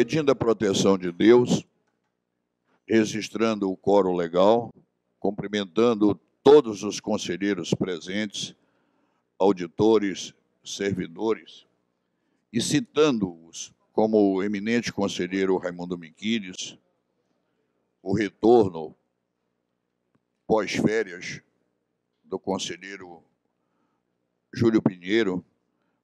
Pedindo a proteção de Deus, registrando o quórum legal, cumprimentando todos os conselheiros presentes, auditores, servidores, e citando-os como o eminente conselheiro Raimundo Miquiles, o retorno pós-férias do conselheiro Júlio Pinheiro,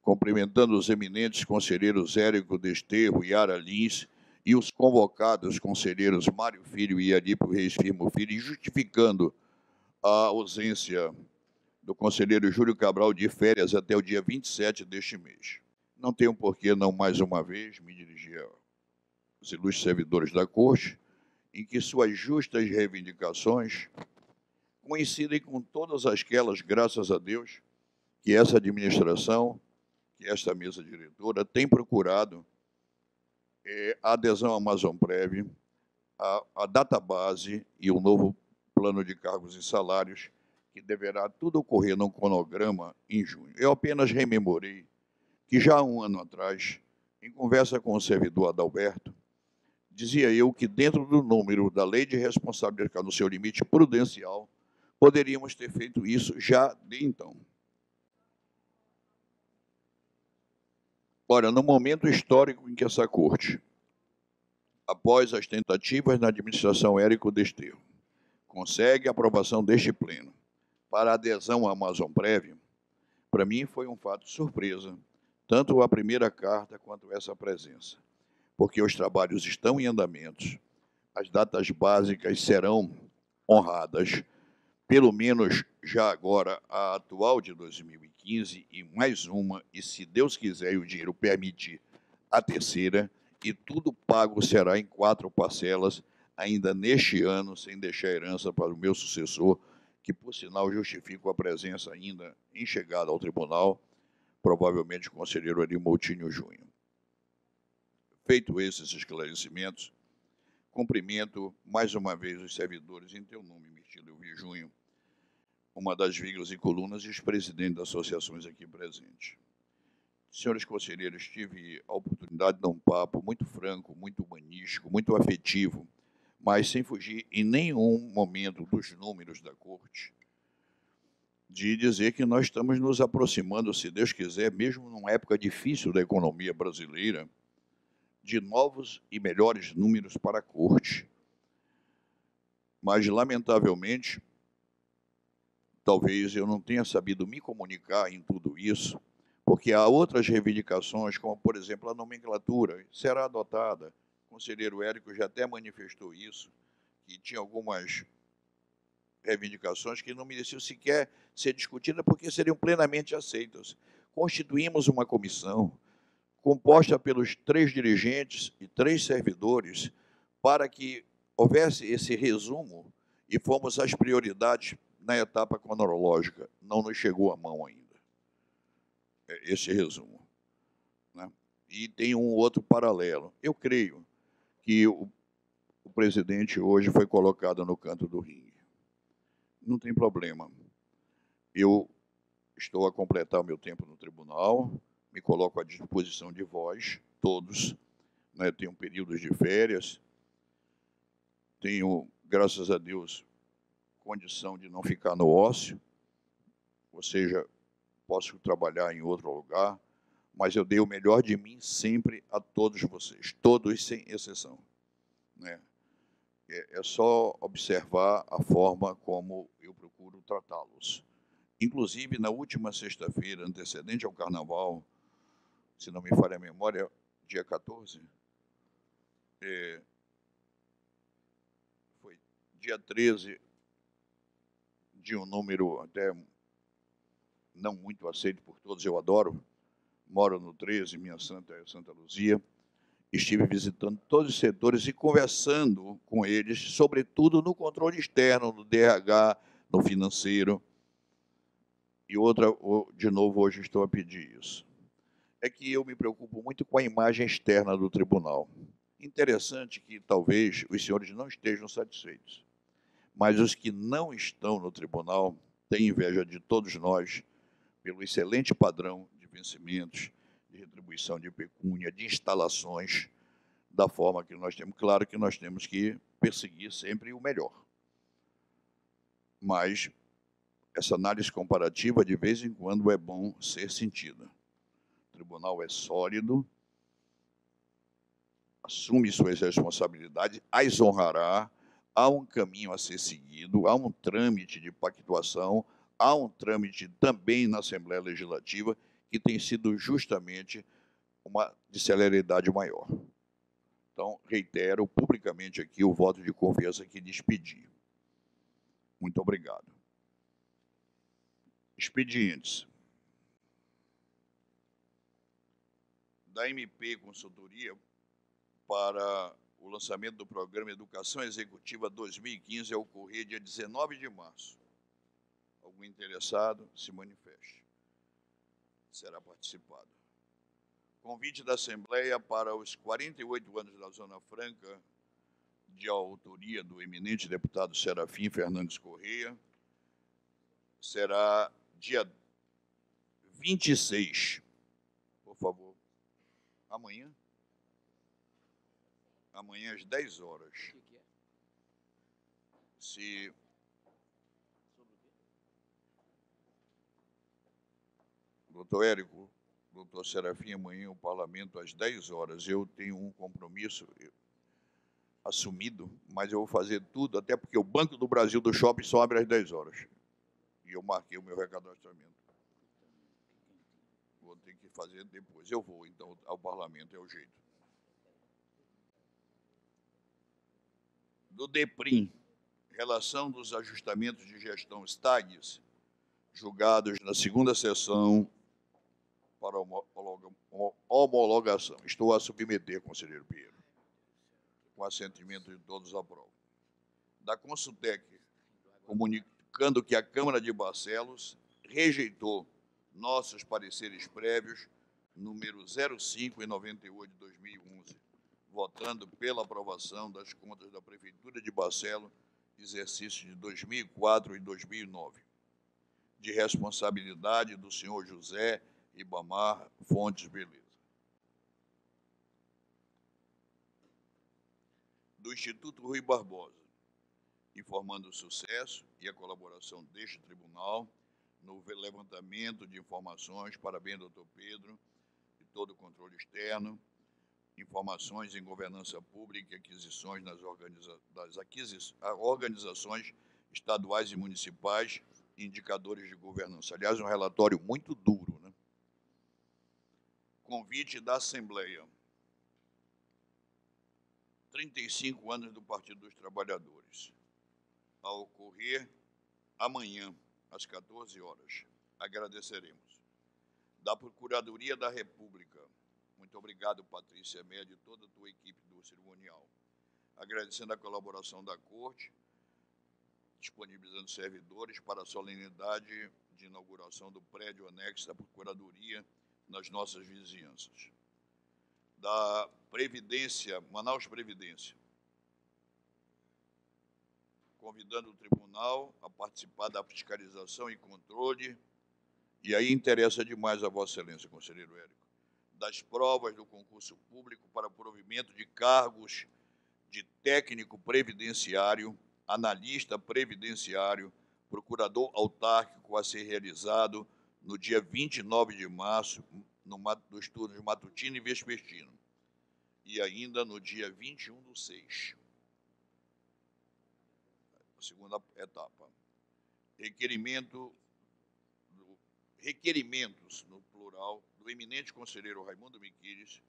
cumprimentando os eminentes conselheiros Érico Desterro e Yara Lins, e os convocados conselheiros Mário Filho e Alípio Reis Firmo Filho, e justificando a ausência do conselheiro Júlio Cabral de férias até o dia 27 deste mês. Não tenho por que não mais uma vez me dirigir aos ilustres servidores da Corte, em que suas justas reivindicações coincidem com todas aquelas, graças a Deus, que essa administração, que esta mesa diretora tem procurado a adesão à Amazonprev, a database e o novo plano de cargos e salários, que deverá tudo ocorrer num cronograma em junho. Eu apenas rememorei que já há um ano atrás, em conversa com o servidor Adalberto, dizia eu que dentro do número da lei de responsabilidade, no seu limite prudencial, poderíamos ter feito isso já de então. Ora, no momento histórico em que essa Corte, após as tentativas na administração Érico Desterro, consegue a aprovação deste pleno para a adesão à Amazonprev, para mim foi um fato de surpresa, tanto a primeira carta quanto essa presença, porque os trabalhos estão em andamento, as datas básicas serão honradas, pelo menos já agora a atual de 2015 e mais uma, e se Deus quiser e o dinheiro permitir, a terceira, e tudo pago será em 4 parcelas, ainda neste ano, sem deixar herança para o meu sucessor, que, por sinal, justifico a presença ainda em chegada ao tribunal, provavelmente o conselheiro Ari Moutinho Júnior. Feito esses esclarecimentos, cumprimento mais uma vez os servidores em teu nome, Mirtilo Elvio Júnior, uma das vírgulas e colunas e os presidentes das associações aqui presentes. Senhores conselheiros, tive a oportunidade de dar um papo muito franco, muito humanístico, muito afetivo, mas sem fugir em nenhum momento dos números da Corte, de dizer que nós estamos nos aproximando, se Deus quiser, mesmo numa época difícil da economia brasileira, de novos e melhores números para a Corte. Mas, lamentavelmente, talvez eu não tenha sabido me comunicar em tudo isso, porque há outras reivindicações, como, por exemplo, a nomenclatura será adotada. O conselheiro Érico já até manifestou isso, que tinha algumas reivindicações que não mereciam sequer ser discutidas porque seriam plenamente aceitas. Constituímos uma comissão composta pelos 3 dirigentes e 3 servidores para que houvesse esse resumo e fomos às prioridades na etapa cronológica. Não nos chegou à mão ainda esse resumo, né? E tem um outro paralelo. Eu creio que o presidente hoje foi colocado no canto do ringue. Não tem problema. Eu estou a completar o meu tempo no tribunal, me coloco à disposição de vós, todos, né? Tenho períodos de férias, tenho, graças a Deus, condição de não ficar no ócio, ou seja, posso trabalhar em outro lugar, mas eu dei o melhor de mim sempre a todos vocês, todos sem exceção, né? É só observar a forma como eu procuro tratá-los. Inclusive, na última sexta-feira, antecedente ao Carnaval, se não me falha a memória, dia 14, foi dia 13, de um número até não muito aceito por todos, eu adoro, moro no 13, minha santa é Santa Luzia, estive visitando todos os setores e conversando com eles, sobretudo no controle externo, no DRH, no financeiro. E outra, de novo, hoje estou a pedir isso. É que eu me preocupo muito com a imagem externa do tribunal. Interessante que talvez os senhores não estejam satisfeitos, mas os que não estão no tribunal têm inveja de todos nós pelo excelente padrão de vencimentos, de retribuição de pecúnia, de instalações, da forma que nós temos. Claro que nós temos que perseguir sempre o melhor. Mas essa análise comparativa, de vez em quando, é bom ser sentida. O tribunal é sólido, assume suas responsabilidades, as honrará, há um caminho a ser seguido, há um trâmite de pactuação, há um trâmite também na Assembleia Legislativa que tem sido justamente uma de celeridade maior. Então, reitero publicamente aqui o voto de confiança que lhes pedi. Muito obrigado. Expedientes. Da MP Consultoria para o lançamento do Programa Educação Executiva 2015 a ocorrer dia 19 de março. Algum interessado, se manifeste. Será participado. Convite da Assembleia para os 48 anos da Zona Franca, de autoria do eminente deputado Serafim Fernandes Correia, será dia 26, por favor, amanhã? Amanhã às 10 horas. Se doutor Érico, doutor Serafim, amanhã o parlamento às 10 horas. Eu tenho um compromisso assumido, mas eu vou fazer tudo, até porque o Banco do Brasil do shopping só abre às 10 horas. E eu marquei o meu recadastramento. Vou ter que fazer depois. Eu vou, então, ao parlamento, é o jeito. Do DEPRIM, relação dos ajustamentos de gestão STAGs, julgados na segunda sessão para homologação. Estou a submeter, conselheiro Pinheiro. Com assentimento de todos, aprovo. Da Consultec, comunicando que a Câmara de Barcelos rejeitou nossos pareceres prévios, número 05 e 98 de 2011, votando pela aprovação das contas da Prefeitura de Barcelos, exercício de 2004 e 2009, de responsabilidade do senhor José Ibamar Fontes Beleza. Do Instituto Rui Barbosa, informando o sucesso e a colaboração deste tribunal no levantamento de informações para bem do Dr. Pedro e todo o controle externo, informações em governança pública e aquisições das organizações estaduais e municipais e indicadores de governança. Aliás, um relatório muito duro, né? Convite da Assembleia. 35 anos do Partido dos Trabalhadores, a ocorrer amanhã, às 14 horas. Agradeceremos. Da Procuradoria da República, muito obrigado, Patrícia Média e toda a tua equipe do cerimonial. Agradecendo a colaboração da Corte, disponibilizando servidores para a solenidade de inauguração do prédio anexo da Procuradoria nas nossas vizinhanças. Da Previdência, Manaus Previdência, convidando o tribunal a participar da fiscalização e controle, e aí interessa demais a Vossa Excelência, conselheiro Érico, das provas do concurso público para provimento de cargos de técnico previdenciário, analista previdenciário, procurador autárquico a ser realizado no dia 29 de março, dos turnos matutino e vespertino, e ainda no dia 21/6. A segunda etapa. Requerimentos, no plural, do eminente conselheiro Raimundo Miquiles,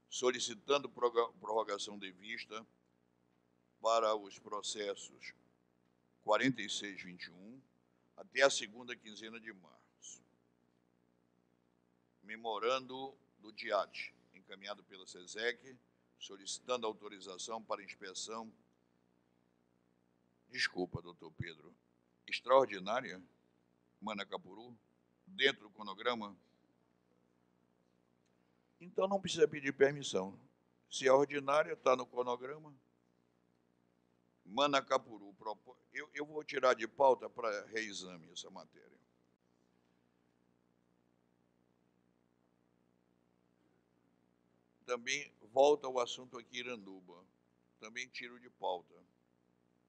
solicitando prorrogação de vista para os processos 4621 até a segunda quinzena de março. Memorando do DIAT, encaminhado pela SESEC, solicitando autorização para inspeção, desculpa, doutor Pedro, extraordinária, Manacapuru, dentro do cronograma. Então não precisa pedir permissão. Se é ordinária, está no cronograma. Manacapuru, eu vou tirar de pauta para reexame essa matéria. Também volta ao assunto aqui Iranduba. Também tiro de pauta,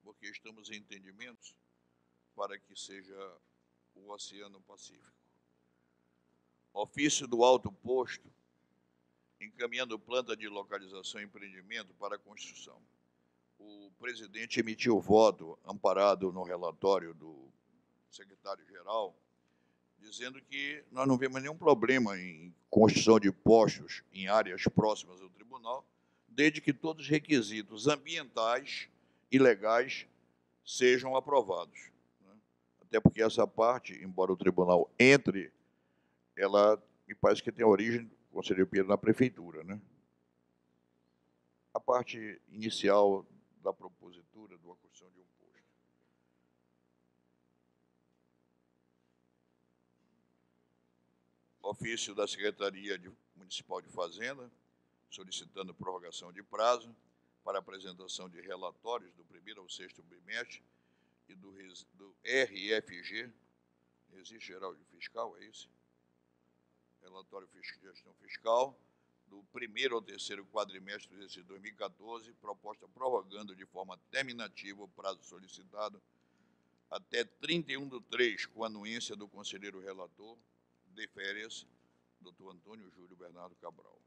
porque estamos em entendimentos para que seja o Oceano Pacífico. Ofício do Alto Posto, encaminhando planta de localização e empreendimento para a construção. O presidente emitiu voto, amparado no relatório do secretário-geral, dizendo que nós não vemos nenhum problema em construção de postos em áreas próximas ao tribunal, desde que todos os requisitos ambientais e legais sejam aprovados. Até porque essa parte, embora o tribunal entre, ela me parece que tem origem do Conselheiro Pinheiro na prefeitura, né? A parte inicial da propositura da construção de um posto. Ofício da Secretaria Municipal de Fazenda, solicitando prorrogação de prazo para apresentação de relatórios do primeiro ao sexto bimestre e do RFG, Registro Geral de Fiscal, é isso? Relatório de Gestão Fiscal, do primeiro ao terceiro quadrimestre do exercício 2014, proposta prorrogando de forma terminativa o prazo solicitado até 31/3, com a anuência do conselheiro relator de férias, Dr. Antônio Júlio Bernardo Cabral.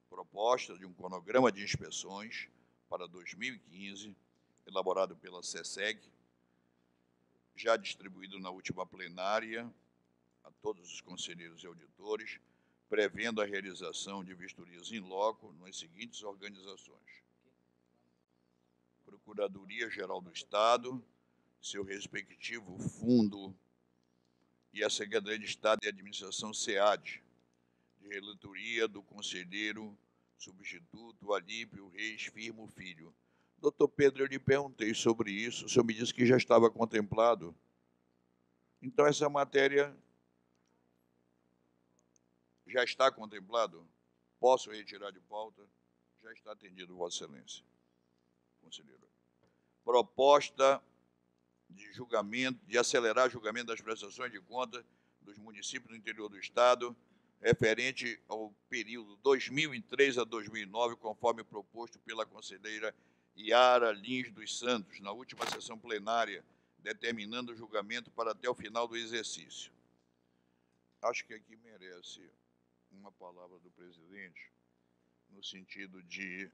Proposta de um cronograma de inspeções para 2015, elaborado pela SESEG, já distribuído na última plenária a todos os conselheiros e auditores, prevendo a realização de vistorias in loco nas seguintes organizações: Procuradoria-Geral do Estado, seu respectivo fundo, e a Secretaria de Estado e Administração SEAD, de relatoria do conselheiro substituto Alípio Reis Firmo Filho. Doutor Pedro, eu lhe perguntei sobre isso, o senhor me disse que já estava contemplado. Então, essa matéria já está contemplado? Posso retirar de pauta? Já está atendido, Vossa Excelência, conselheiro. Proposta de julgamento, de acelerar o julgamento das prestações de contas dos municípios do interior do Estado, referente ao período 2003 a 2009, conforme proposto pela conselheira Yara Lins dos Santos, na última sessão plenária, determinando o julgamento para até o final do exercício. Acho que aqui merece uma palavra do presidente, no sentido de,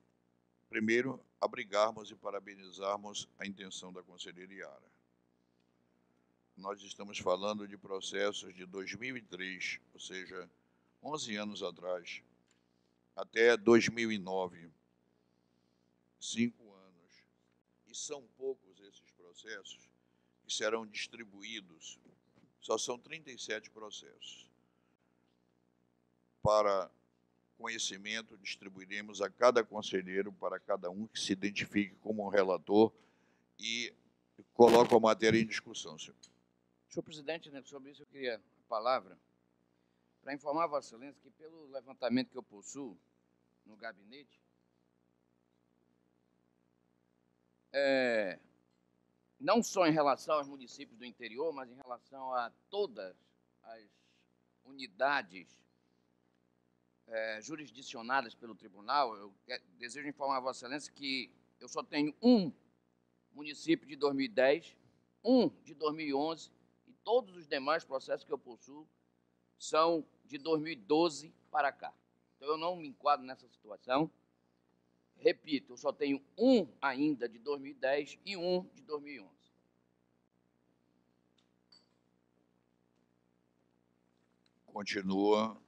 primeiro, abrigarmos e parabenizarmos a intenção da conselheira Yara. Nós estamos falando de processos de 2003, ou seja, 11 anos atrás, até 2009, 5 anos. E são poucos esses processos que serão distribuídos, só são 37 processos. Para conhecimento, distribuiremos a cada conselheiro, para cada um que se identifique como um relator e coloque a matéria em discussão, senhor. Senhor presidente, né, sobre isso eu queria a palavra para informar a Vossa Excelência que, pelo levantamento que eu possuo no gabinete, não só em relação aos municípios do interior, mas em relação a todas as unidades jurisdicionadas pelo tribunal, eu desejo informar a Vossa Excelência que eu só tenho um município de 2010, um de 2011, e todos os demais processos que eu possuo são de 2012 para cá. Então, eu não me enquadro nessa situação. Repito, eu só tenho um ainda de 2010 e um de 2011. Continua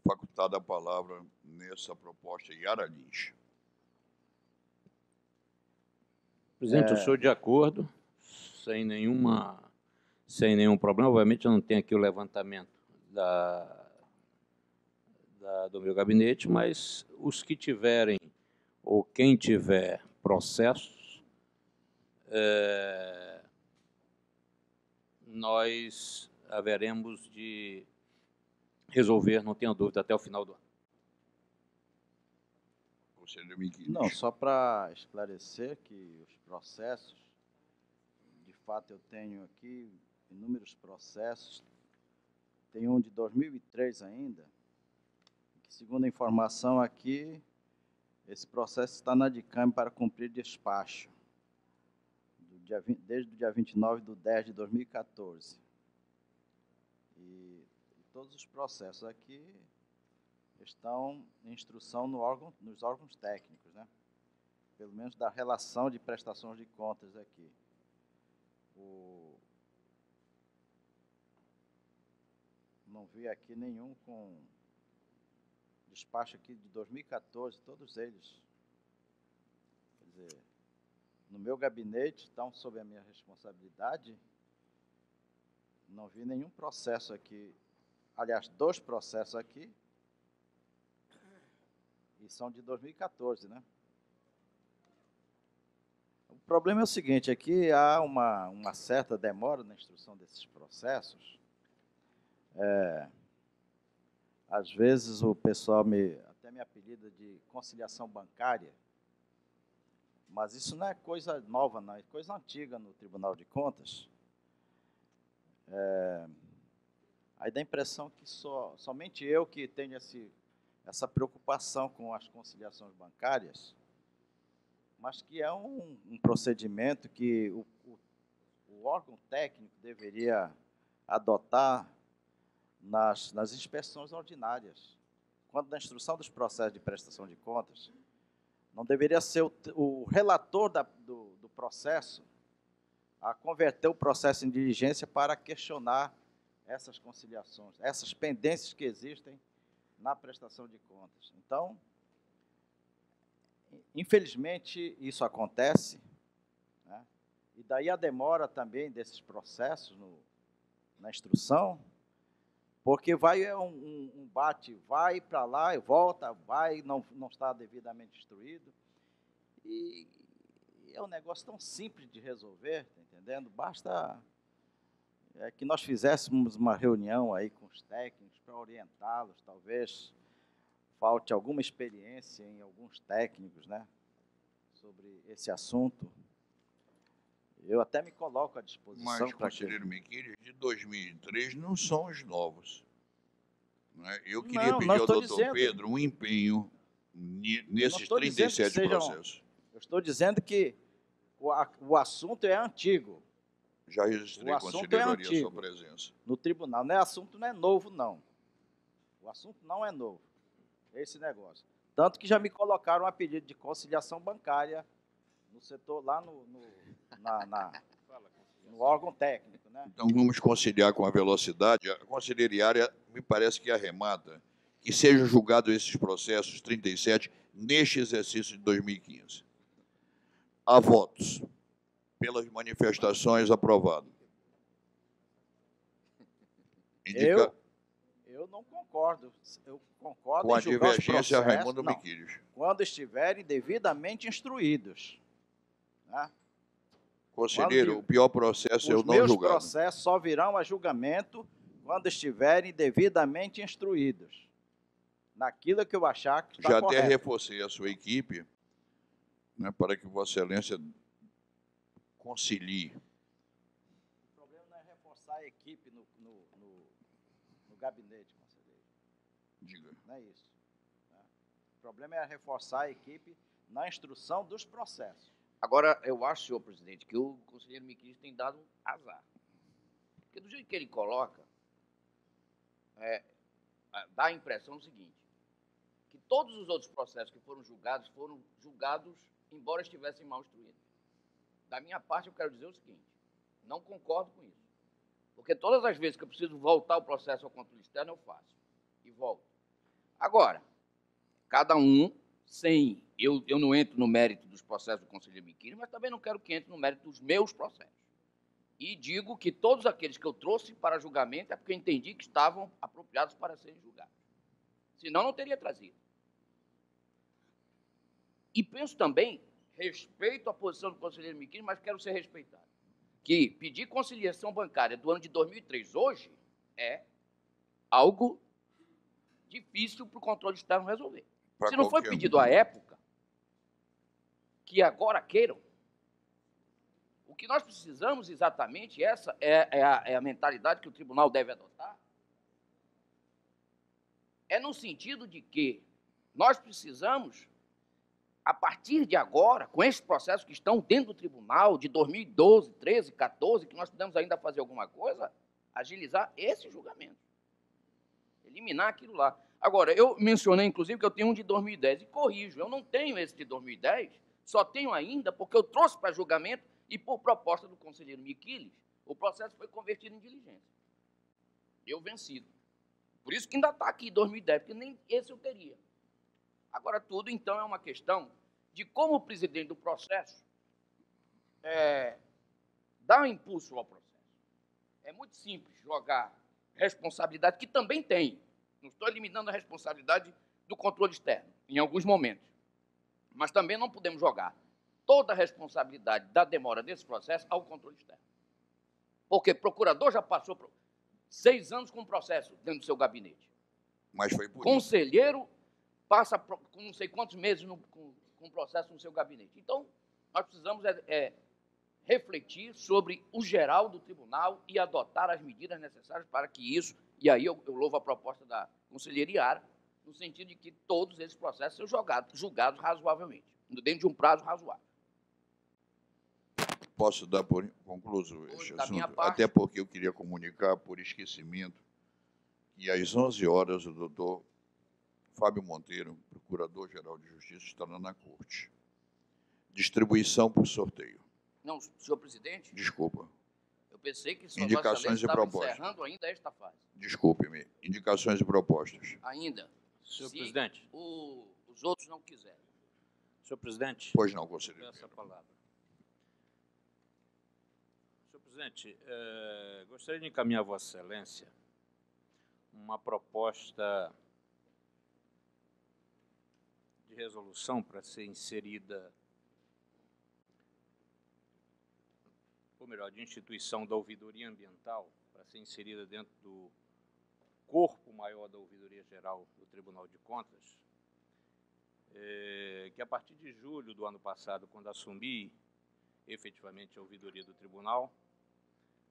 facultada a palavra nessa proposta Yara Lins. Presidente, eu sou de acordo, sem nenhum problema. Obviamente, eu não tenho aqui o levantamento do meu gabinete, mas os que tiverem, ou quem tiver processos, nós haveremos de resolver, não tenho dúvida, até o final do ano. Conselheiro Miquinho. Não, só para esclarecer que os processos, de fato eu tenho aqui inúmeros processos, tem um de 2003 ainda, que segundo a informação aqui, Esse processo está na DICAM para cumprir despacho, desde o dia 29/10/2014. E todos os processos aqui estão em instrução nos órgãos técnicos, né? Pelo menos da relação de prestações de contas aqui. Não vi aqui nenhum com despacho aqui de 2014, todos eles. Quer dizer, no meu gabinete, estão sob a minha responsabilidade, não vi nenhum processo aqui, aliás, 2 processos aqui, e são de 2014, né? O problema é o seguinte, aqui há uma certa demora na instrução desses processos. Às vezes o pessoal até me apelida de conciliação bancária, mas isso não é coisa nova, não, é coisa antiga no Tribunal de Contas. Aí dá a impressão que somente eu que tenho essa preocupação com as conciliações bancárias, mas que é um procedimento que o órgão técnico deveria adotar nas inspeções ordinárias. Quando na instrução dos processos de prestação de contas, não deveria ser o relator do processo a converter o processo em diligência para questionar essas conciliações, essas pendências que existem na prestação de contas. Então, infelizmente, isso acontece, né? E daí a demora também desses processos na instrução, porque vai um bate, vai para lá e volta, vai, não está devidamente instruído. E é um negócio tão simples de resolver, tá entendendo? Basta que nós fizéssemos uma reunião aí com os técnicos para orientá-los, talvez falte alguma experiência em alguns técnicos, né, sobre esse assunto. Eu até me coloco à disposição. Mas, conselheiro Miquílio, de 2003 não são os novos. Né? Eu queria pedir ao doutor Pedro um empenho nesses 37 processos. Eu estou dizendo que o assunto é antigo. Já registrei, conselheiro, a sua presença. No tribunal. O assunto não é novo, não. O assunto não é novo. Esse negócio. Tanto que já me colocaram a pedido de conciliação bancária no setor, lá no órgão técnico, né? Então vamos conciliar com a velocidade. A conselheiriária me parece que arremata que sejam julgados esses processos 37 neste exercício de 2015. Há votos. Pelas manifestações, aprovado. Eu não concordo. Eu concordo com a divergência Raimundo Miquílio. Quando estiverem devidamente instruídos. Né? Conselheiro, o pior processo é o não julgado. Os meus processos só virão a julgamento quando estiverem devidamente instruídos. Naquilo que eu achar que está correto. Já até reforcei a sua equipe, né, para que Vossa Excelência concilie. O problema não é reforçar a equipe no gabinete, conselheiro. Diga. Não é isso. Né? O problema é reforçar a equipe na instrução dos processos. Agora, eu acho, senhor presidente, que o conselheiro Miquílio tem dado azar. Porque do jeito que ele coloca, dá a impressão seguinte, que todos os outros processos que foram julgados embora estivessem mal instruídos. Da minha parte, eu quero dizer o seguinte, não concordo com isso. Porque todas as vezes que eu preciso voltar o processo ao controle externo, eu faço. E volto. Agora, cada um, sem... Eu não entro no mérito dos processos do conselheiro Miquílio, mas também não quero que entre no mérito dos meus processos. E digo que todos aqueles que eu trouxe para julgamento é porque eu entendi que estavam apropriados para serem julgados. Senão, não teria trazido. E penso também, respeito a posição do conselheiro Miquílio, mas quero ser respeitado, que pedir conciliação bancária do ano de 2003 hoje é algo difícil para o controle externo resolver. Se não foi pedido à época, que agora queiram. O que nós precisamos exatamente, essa é a mentalidade que o tribunal deve adotar, é no sentido de que nós precisamos a partir de agora, com esses processos que estão dentro do tribunal, de 2012, 13, 14, que nós podemos ainda fazer alguma coisa, agilizar esse julgamento. Eliminar aquilo lá. Agora, eu mencionei, inclusive, que eu tenho um de 2010, e corrijo, eu não tenho esse de 2010, só tenho ainda porque eu trouxe para julgamento e, por proposta do conselheiro Miquiles, o processo foi convertido em diligência. Eu vencido. Por isso que ainda está aqui 2010, porque nem esse eu teria. Agora, tudo, então, é uma questão de como o presidente do processo dá um impulso ao processo. É muito simples jogar responsabilidade, que também tem. Não estou eliminando a responsabilidade do controle externo, em alguns momentos. Mas também não podemos jogar toda a responsabilidade da demora desse processo ao controle externo. Porque o procurador já passou por 6 anos com o processo dentro do seu gabinete. Mas foi por Conselheiro passa com não sei quantos meses com o processo no seu gabinete. Então, nós precisamos refletir sobre o geral do tribunal e adotar as medidas necessárias para que isso, e aí eu louvo a proposta da conselheira Iara, no sentido de que todos esses processos sejam julgados razoavelmente, dentro de um prazo razoável. Posso dar por concluído este Da minha assunto? parte. Até porque eu queria comunicar, por esquecimento, que às 11 horas o doutor Fábio Monteiro, Procurador-Geral de Justiça, estará na Corte. Distribuição por sorteio. Não, senhor presidente, Desculpa. eu pensei que Vossa Indicações Excelência e estava propostas. encerrando ainda esta fase. Desculpe-me. Indicações e propostas. Ainda. Senhor Se presidente. os outros não quiserem. Senhor presidente. Pois não, conselheiro. Peço a palavra. Senhor presidente, gostaria de encaminhar a Vossa Excelência uma proposta de resolução para ser inserida, ou melhor, de instituição da ouvidoria ambiental, para ser inserida dentro do corpo maior da Ouvidoria Geral do Tribunal de Contas, que a partir de julho do ano passado, quando assumi efetivamente a ouvidoria do tribunal,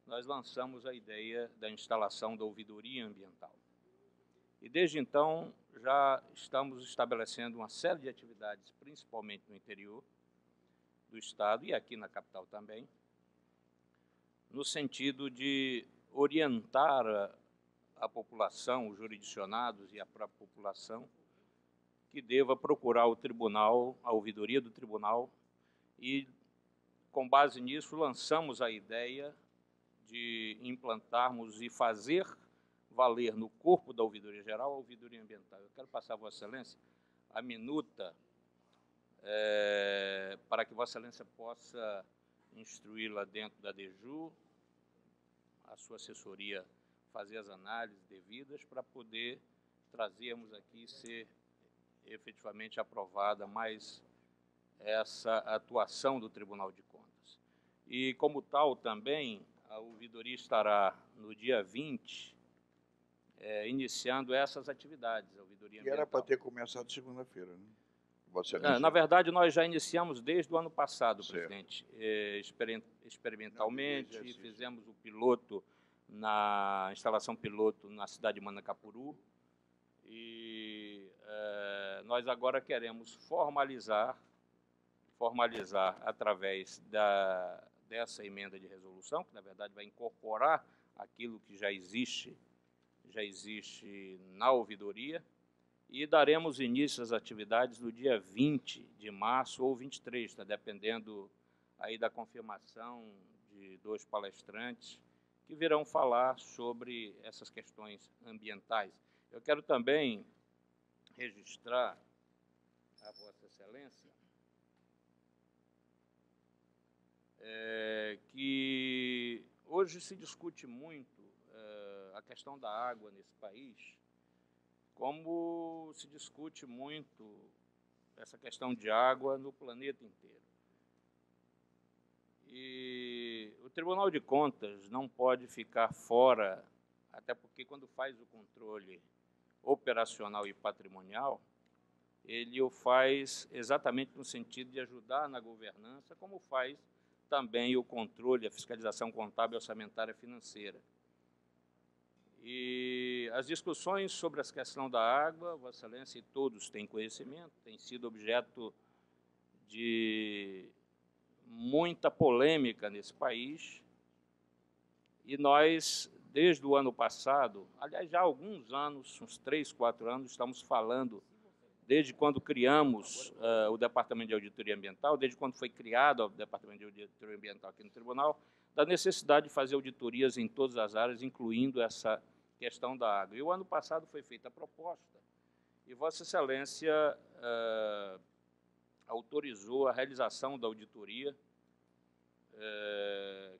nós lançamos a ideia da instalação da ouvidoria ambiental. E desde então já estamos estabelecendo uma série de atividades, principalmente no interior do estado e aqui na capital também, no sentido de orientar a população, os jurisdicionados e a própria população, que deva procurar o tribunal, a ouvidoria do tribunal, e, com base nisso, lançamos a ideia de implantarmos e fazer valer no corpo da ouvidoria geral a ouvidoria ambiental. Eu quero passar a Vossa Excelência a minuta para que Vossa Excelência possa instruí-la dentro da DEJU, a sua assessoria fazer as análises devidas para poder trazermos aqui ser efetivamente aprovada mais essa atuação do Tribunal de Contas. E, como tal, também, a ouvidoria estará no dia 20, iniciando essas atividades, a ouvidoria ambiental. E era para ter começado segunda-feira, né? Vossa Excelência. Na verdade, nós já iniciamos desde o ano passado, Certo. presidente, experimentalmente, e fizemos o piloto, na instalação piloto na cidade de Manacapuru, e nós agora queremos formalizar através dessa emenda de resolução, que na verdade vai incorporar aquilo que já existe na ouvidoria, e daremos início às atividades no dia 20 de março ou 23, está dependendo aí da confirmação de 2 palestrantes que virão falar sobre essas questões ambientais. Eu quero também registrar a Vossa Excelência que hoje se discute muito a questão da água nesse país, como se discute muito essa questão de água no planeta inteiro. E o Tribunal de Contas não pode ficar fora, até porque quando faz o controle operacional e patrimonial, ele o faz exatamente no sentido de ajudar na governança, como faz também o controle, a fiscalização contábil, orçamentária e financeira. E as discussões sobre a questão da água, Vossa Excelência e todos têm conhecimento, tem sido objeto de muita polêmica nesse país, e nós, desde o ano passado, aliás, já há alguns anos, uns 3, 4 anos, estamos falando, desde quando criamos o Departamento de Auditoria Ambiental, desde quando foi criado o Departamento de Auditoria Ambiental aqui no Tribunal, da necessidade de fazer auditorias em todas as áreas, incluindo essa questão da água. E o ano passado foi feita a proposta, e Vossa Excelência autorizou a realização da auditoria,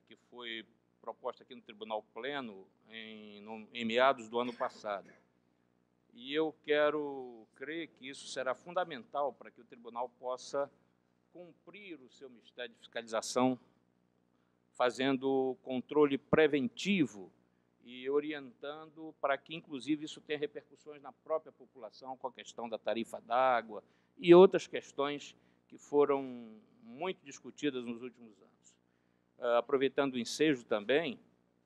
que foi proposta aqui no Tribunal Pleno em meados do ano passado. E eu quero crer que isso será fundamental para que o Tribunal possa cumprir o seu mistério de fiscalização, fazendo controle preventivo e orientando para que, inclusive, isso tenha repercussões na própria população, com a questão da tarifa d'água e outras questões que foram muito discutidas nos últimos anos. Aproveitando o ensejo também,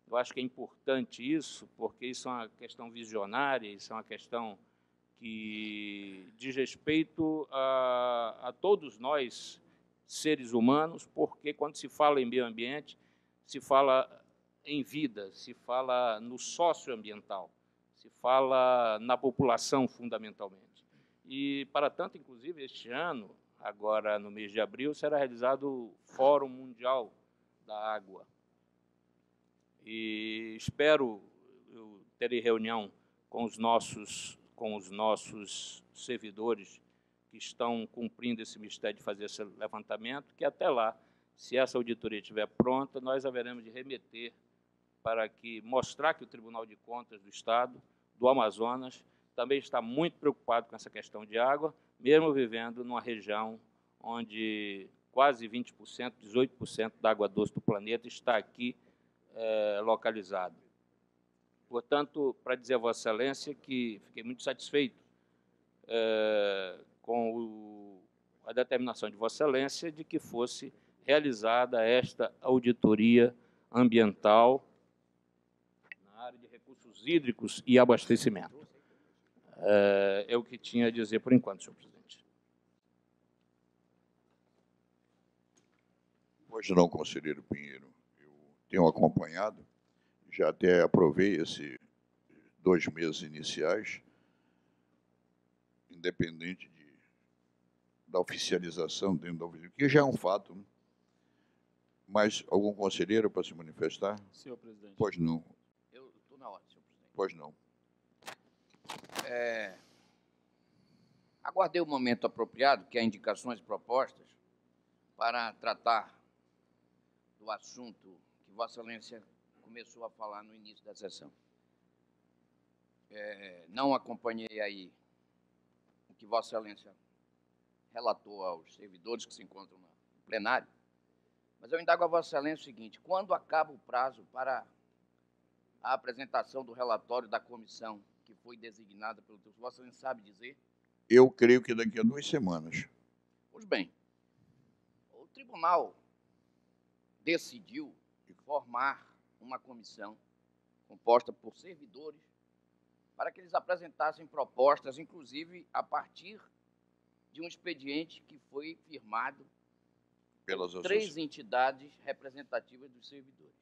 eu acho que é importante isso, porque isso é uma questão visionária, isso é uma questão que diz respeito a todos nós, seres humanos, porque quando se fala em meio ambiente, se fala em vida, se fala no socioambiental, se fala na população, fundamentalmente. E, para tanto, inclusive, este ano, agora no mês de abril, será realizado o Fórum Mundial da Água. E espero, eu terei reunião com os nossos servidores que estão cumprindo esse mistério de fazer esse levantamento, que até lá, se essa auditoria estiver pronta, nós haveremos de remeter para mostrar que o Tribunal de Contas do Estado, do Amazonas, também está muito preocupado com essa questão de água, mesmo vivendo numa região onde quase 20%, 18% da água doce do planeta está aqui localizado. Portanto, para dizer a Vossa Excelência que fiquei muito satisfeito com a determinação de Vossa Excelência de que fosse realizada esta auditoria ambiental na área de recursos hídricos e abastecimento. É o que tinha a dizer por enquanto, senhor presidente. Pois não, conselheiro Pinheiro. Eu tenho acompanhado, já até aprovei esses 2 meses iniciais, independente da oficialização dentro da oficina, que já é um fato, né? Mas algum conselheiro para se manifestar? Senhor presidente. Pois não. Eu estou na hora, senhor presidente. Pois não. Aguardei o momento apropriado, que é indicações e propostas, para tratar do assunto que Vossa Excelência começou a falar no início da sessão. Não acompanhei aí o que Vossa Excelência relatou aos servidores que se encontram no plenário, mas eu indago a Vossa Excelência o seguinte: quando acaba o prazo para a apresentação do relatório da comissão que foi designada pelo Vossa Excelência sabe dizer? Eu creio que daqui a 2 semanas. Pois bem, o tribunal decidiu formar uma comissão composta por servidores para que eles apresentassem propostas, inclusive a partir de um expediente que foi firmado Pelas por 3 entidades representativas dos servidores.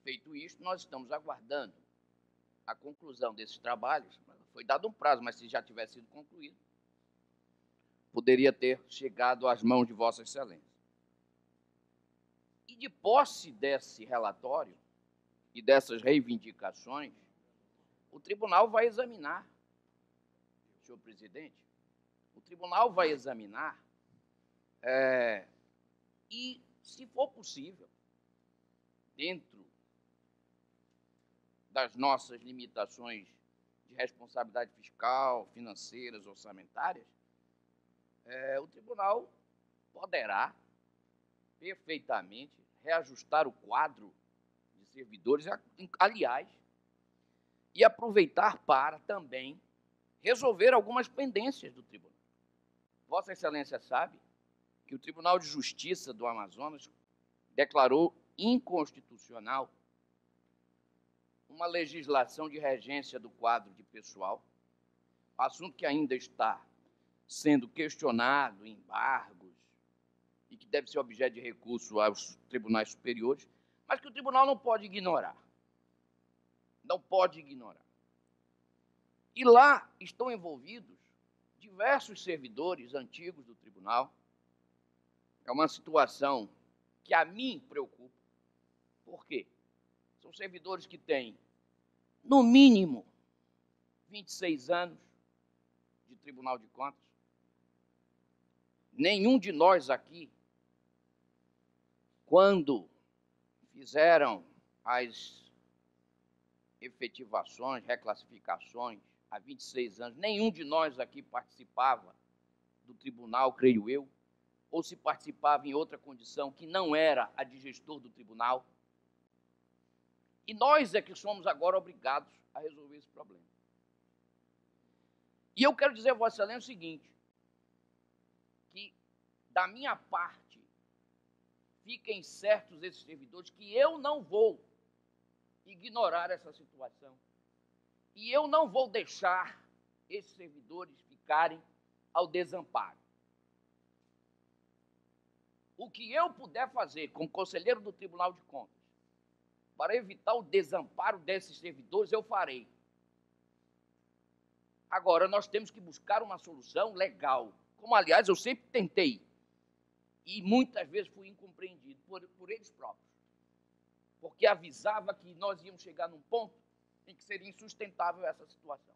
Feito isto, nós estamos aguardando a conclusão desses trabalhos. Foi dado um prazo, mas se já tivesse sido concluído, poderia ter chegado às mãos de Vossa Excelência. E de posse desse relatório e dessas reivindicações, o tribunal vai examinar, senhor presidente, o tribunal vai examinar e, se for possível, dentro das nossas limitações de responsabilidade fiscal, financeiras, orçamentárias, o tribunal poderá perfeitamente reajustar o quadro de servidores, aliás, e aproveitar para também resolver algumas pendências do tribunal. Vossa Excelência sabe que o Tribunal de Justiça do Amazonas declarou inconstitucional uma legislação de regência do quadro de pessoal, assunto que ainda está sendo questionado, embargos, e que deve ser objeto de recurso aos tribunais superiores, mas que o tribunal não pode ignorar. Não pode ignorar. E lá estão envolvidos diversos servidores antigos do tribunal. É uma situação que a mim preocupa. Por quê? São servidores que têm, no mínimo, 26 anos de Tribunal de Contas. Nenhum de nós aqui, quando fizeram as efetivações, reclassificações, há 26 anos, nenhum de nós aqui participava do tribunal, creio eu, ou se participava em outra condição que não era a de gestor do tribunal. E nós é que somos agora obrigados a resolver esse problema. E eu quero dizer a Vossa Excelência o seguinte, que da minha parte, fiquem certos esses servidores que eu não vou ignorar essa situação. E eu não vou deixar esses servidores ficarem ao desamparo. O que eu puder fazer como conselheiro do Tribunal de Contas para evitar o desamparo desses servidores, eu farei. Agora, nós temos que buscar uma solução legal, como, aliás, eu sempre tentei, e muitas vezes fui incompreendido por eles próprios, porque avisava que nós íamos chegar num ponto em que seria insustentável essa situação.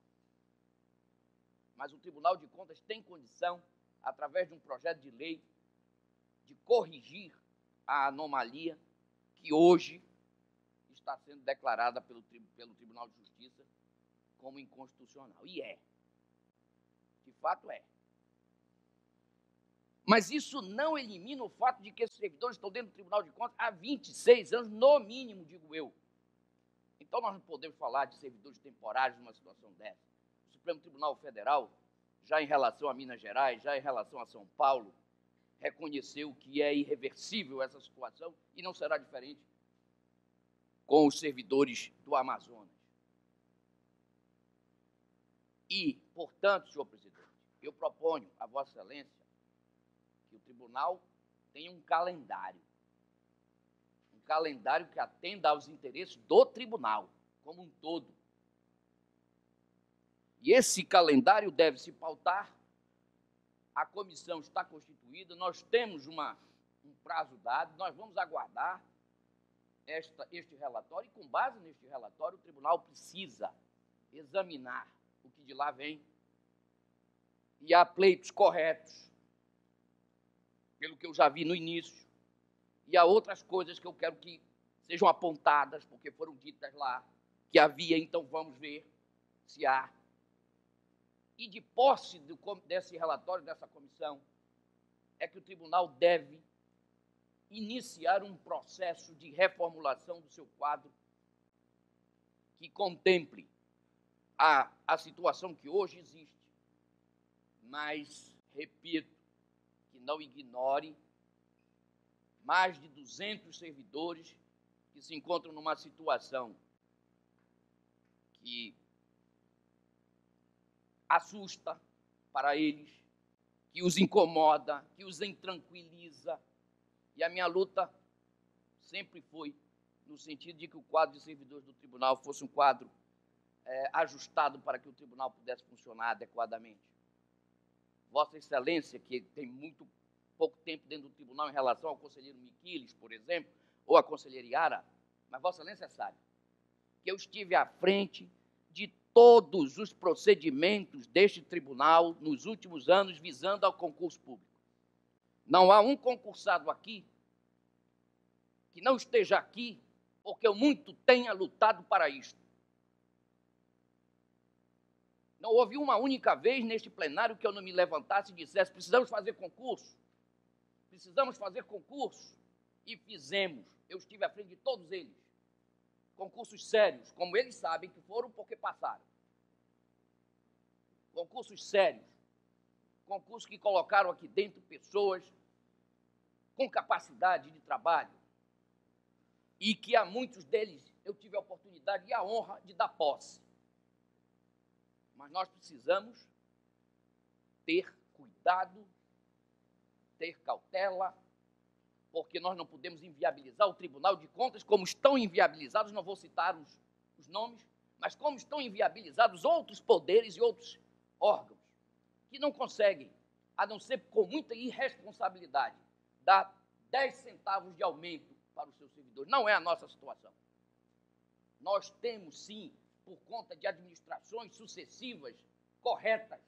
Mas o Tribunal de Contas tem condição, através de um projeto de lei, de corrigir a anomalia que hoje está sendo declarada pelo Tribunal de Justiça como inconstitucional. E é. De fato é. Mas isso não elimina o fato de que esses servidores estão dentro do Tribunal de Contas há 26 anos, no mínimo, digo eu. Então nós não podemos falar de servidores temporários numa situação dessa. O Supremo Tribunal Federal, já em relação a Minas Gerais, já em relação a São Paulo, reconheceu que é irreversível essa situação e não será diferente com os servidores do Amazonas. E, portanto, senhor presidente, eu proponho a Vossa Excelência que o tribunal tenha um calendário que atenda aos interesses do tribunal como um todo. E esse calendário deve se pautar. A comissão está constituída, nós temos um prazo dado, nós vamos aguardar este relatório, e com base neste relatório, o tribunal precisa examinar o que de lá vem, e há pleitos corretos, pelo que eu já vi no início, e há outras coisas que eu quero que sejam apontadas, porque foram ditas lá, que havia, então vamos ver se há. E de posse desse relatório, dessa comissão, é que o tribunal deve iniciar um processo de reformulação do seu quadro que contemple a situação que hoje existe, mas, repito, que não ignore mais de 200 servidores que se encontram numa situação que assusta para eles, que os incomoda, que os intranquiliza. E a minha luta sempre foi no sentido de que o quadro de servidores do tribunal fosse um quadro ajustado para que o tribunal pudesse funcionar adequadamente. Vossa Excelência, que tem muito pouco tempo dentro do tribunal em relação ao conselheiro Miquiles, por exemplo, ou a conselheira Yara, mas Vossa Excelência sabe que eu estive à frente de todos os procedimentos deste tribunal nos últimos anos visando ao concurso público. Não há um concursado aqui que não esteja aqui porque eu muito tenha lutado para isto. Não houve uma única vez neste plenário que eu não me levantasse e dissesse: precisamos fazer concurso, e fizemos. Eu estive à frente de todos eles. Concursos sérios, como eles sabem que foram porque passaram. Concursos sérios, concursos que colocaram aqui dentro pessoas com capacidade de trabalho e que a muitos deles eu tive a oportunidade e a honra de dar posse. Mas nós precisamos ter cuidado, ter cautela, porque nós não podemos inviabilizar o Tribunal de Contas, como estão inviabilizados, não vou citar os nomes, mas como estão inviabilizados outros poderes e outros órgãos, que não conseguem, a não ser com muita irresponsabilidade, dar 10 centavos de aumento para os seus servidores. Não é a nossa situação. Nós temos, sim, por conta de administrações sucessivas, corretas,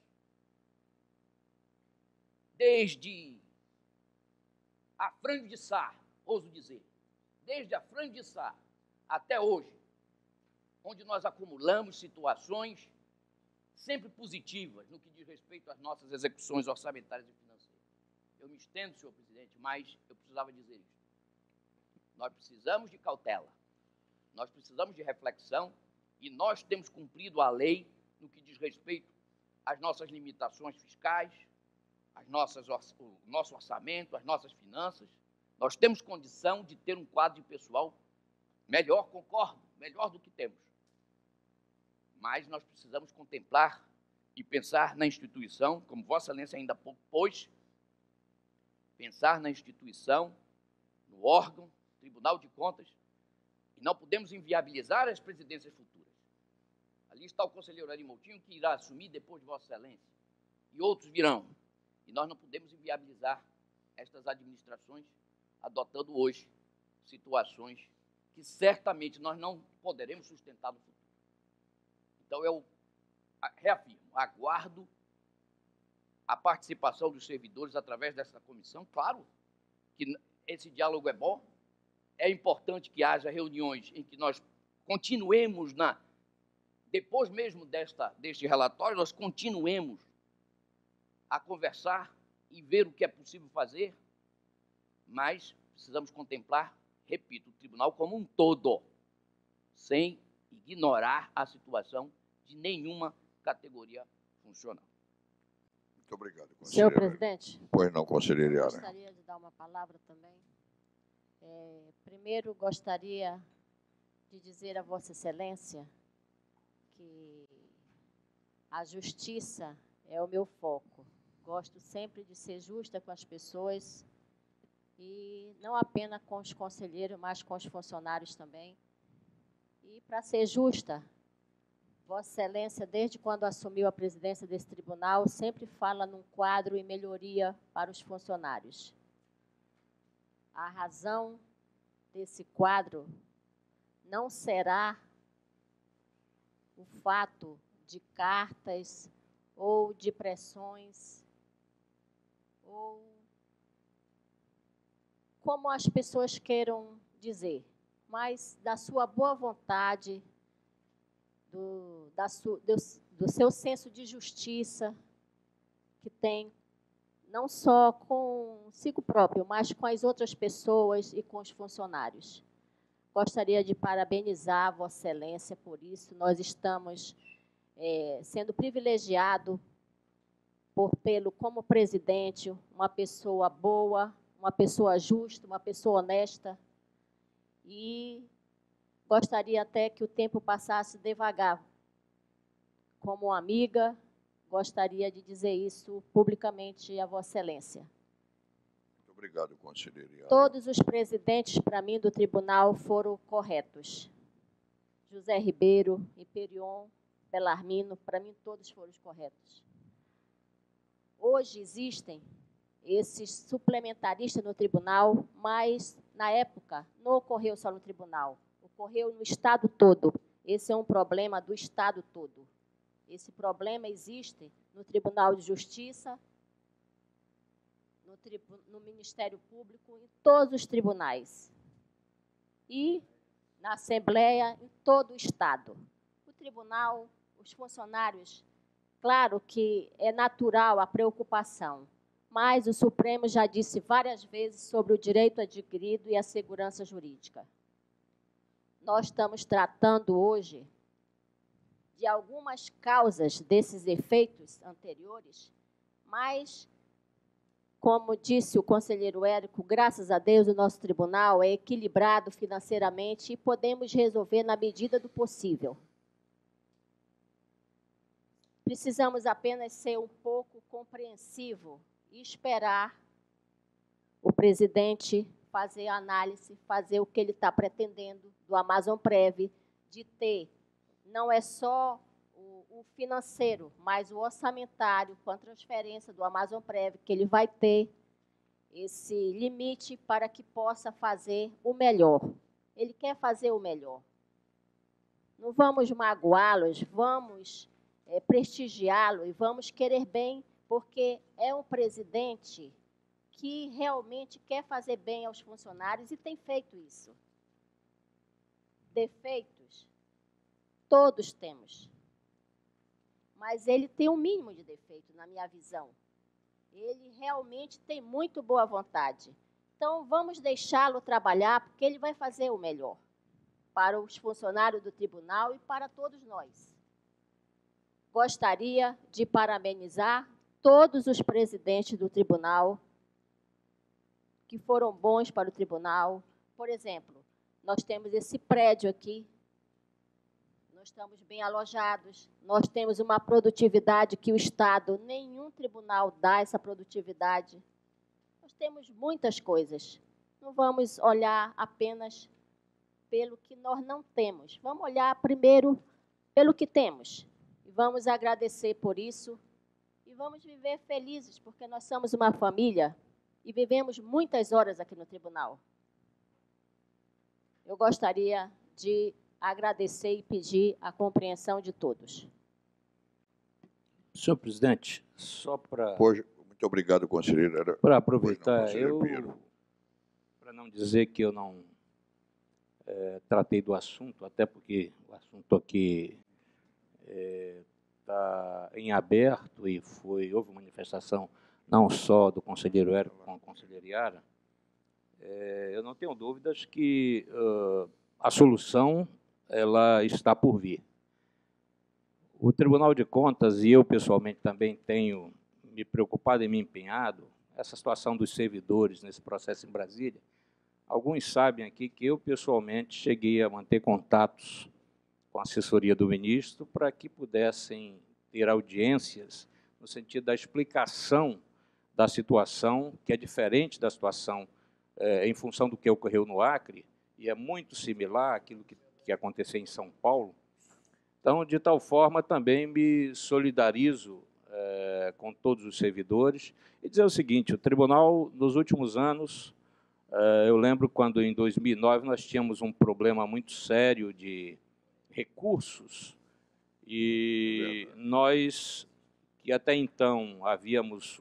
desde a Frango de Sá, ouso dizer, desde a Frango de Sá até hoje, onde nós acumulamos situações sempre positivas no que diz respeito às nossas execuções orçamentárias e financeiras. Eu me estendo, senhor presidente, mas eu precisava dizer isso. Nós precisamos de cautela, nós precisamos de reflexão e nós temos cumprido a lei no que diz respeito às nossas limitações fiscais, o nosso orçamento, as nossas finanças. Nós temos condição de ter um quadro de pessoal melhor, concordo, melhor do que temos. Mas nós precisamos contemplar e pensar na instituição, como Vossa Excelência ainda pôs, pensar na instituição, no órgão, Tribunal de Contas, e não podemos inviabilizar as presidências futuras. Ali está o conselheiro Ari Moutinho, que irá assumir depois de Vossa Excelência, e outros virão. E nós não podemos inviabilizar estas administrações, adotando hoje situações que certamente nós não poderemos sustentar no futuro. Então, eu reafirmo, aguardo a participação dos servidores através dessa comissão. Claro que esse diálogo é bom, é importante que haja reuniões em que nós continuemos, depois mesmo deste relatório, nós continuemos a conversar e ver o que é possível fazer, mas precisamos contemplar, repito, o tribunal como um todo, sem ignorar a situação de nenhuma categoria funcional. Muito obrigado, conselheiro. Senhor presidente, Pois não, conselheiro Yara. gostaria de dar uma palavra também. Primeiro, gostaria de dizer a Vossa Excelência que a justiça é o meu foco. Gosto sempre de ser justa com as pessoas e não apenas com os conselheiros, mas com os funcionários também. E, para ser justa, Vossa Excelência, desde quando assumiu a presidência desse tribunal, sempre fala num quadro e melhoria para os funcionários. A razão desse quadro não será o fato de cartas ou de pressões, ou como as pessoas queiram dizer, mas da sua boa vontade, do seu senso de justiça, que tem não só consigo próprio, mas com as outras pessoas e com os funcionários. Gostaria de parabenizar Vossa Excelência por isso. Nós estamos sendo privilegiados por tê-lo como presidente, uma pessoa boa, uma pessoa justa, uma pessoa honesta. E gostaria até que o tempo passasse devagar. Como amiga, gostaria de dizer isso publicamente a Vossa Excelência. Muito obrigado, conselheiro Yara. Todos os presidentes, para mim, do tribunal foram corretos. José Ribeiro, Imperion, Belarmino, para mim, todos foram corretos. Hoje existem esses suplementaristas no tribunal, mas, na época, não ocorreu só no tribunal, ocorreu no Estado todo. Esse é um problema do Estado todo. Esse problema existe no Tribunal de Justiça, no Ministério Público, em todos os tribunais. E na Assembleia, em todo o Estado. O tribunal, os funcionários, claro que é natural a preocupação, mas o Supremo já disse várias vezes sobre o direito adquirido e a segurança jurídica. Nós estamos tratando hoje de algumas causas desses efeitos anteriores, mas, como disse o conselheiro Érico, graças a Deus o nosso tribunal é equilibrado financeiramente e podemos resolver na medida do possível. precisamos apenas ser um pouco compreensivo e esperar o presidente fazer a análise, fazer o que ele está pretendendo do Amazonprev, de ter, não é só o financeiro, mas o orçamentário, com a transferência do Amazonprev, que ele vai ter esse limite para que possa fazer o melhor. Ele quer fazer o melhor. Não vamos magoá-los, vamos prestigiá-lo e vamos querer bem, porque é um presidente que realmente quer fazer bem aos funcionários e tem feito isso. Defeitos, todos temos. Mas ele tem um mínimo de defeito, na minha visão. Ele realmente tem muito boa vontade. Então, vamos deixá-lo trabalhar, porque ele vai fazer o melhor para os funcionários do tribunal e para todos nós. Gostaria de parabenizar todos os presidentes do tribunal que foram bons para o tribunal. Por exemplo, nós temos esse prédio aqui, nós estamos bem alojados, nós temos uma produtividade que o Estado, nenhum tribunal dá essa produtividade. Nós temos muitas coisas. Não vamos olhar apenas pelo que nós não temos. Vamos olhar primeiro pelo que temos. E vamos agradecer por isso. E vamos viver felizes, porque nós somos uma família e vivemos muitas horas aqui no tribunal. Eu gostaria de agradecer e pedir a compreensão de todos. Senhor presidente, só para... Muito obrigado, conselheira. Para aproveitar, para não dizer que eu não tratei do assunto, até porque o assunto aqui está em aberto e houve manifestação não só do conselheiro Érico, como a conselheira Yara, eu não tenho dúvidas que a solução ela está por vir. O Tribunal de Contas, e eu pessoalmente também tenho me preocupado e me empenhado, essa situação dos servidores nesse processo em Brasília, alguns sabem aqui que eu pessoalmente cheguei a manter contatos com a assessoria do ministro para que pudessem ter audiências no sentido da explicação da situação, que é diferente da situação em função do que ocorreu no Acre, e é muito similar àquilo que aconteceu em São Paulo. Então, de tal forma, também me solidarizo com todos os servidores e dizer o seguinte: o tribunal, nos últimos anos, eu lembro quando, em 2009, nós tínhamos um problema muito sério de recursos e nós, que até então havíamos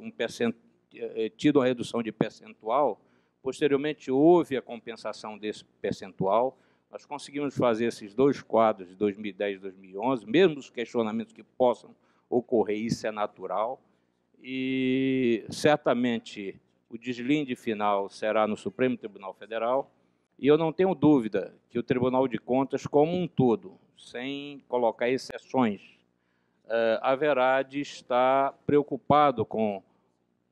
tido uma redução de percentual, posteriormente houve a compensação desse percentual. Nós conseguimos fazer esses dois quadros de 2010 e 2011, mesmo os questionamentos que possam ocorrer, isso é natural, e certamente o deslinde final será no Supremo Tribunal Federal, e eu não tenho dúvida que o Tribunal de Contas, como um todo, sem colocar exceções, haverá de estar preocupado com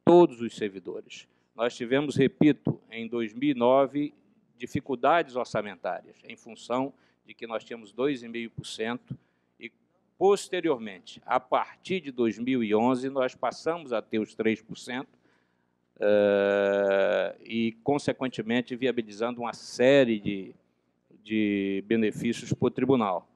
todos os servidores. Nós tivemos, repito, em 2009, dificuldades orçamentárias, em função de que nós tínhamos 2,5%, e, posteriormente, a partir de 2011, nós passamos a ter os 3%, e, consequentemente, viabilizando uma série de benefícios para o tribunal.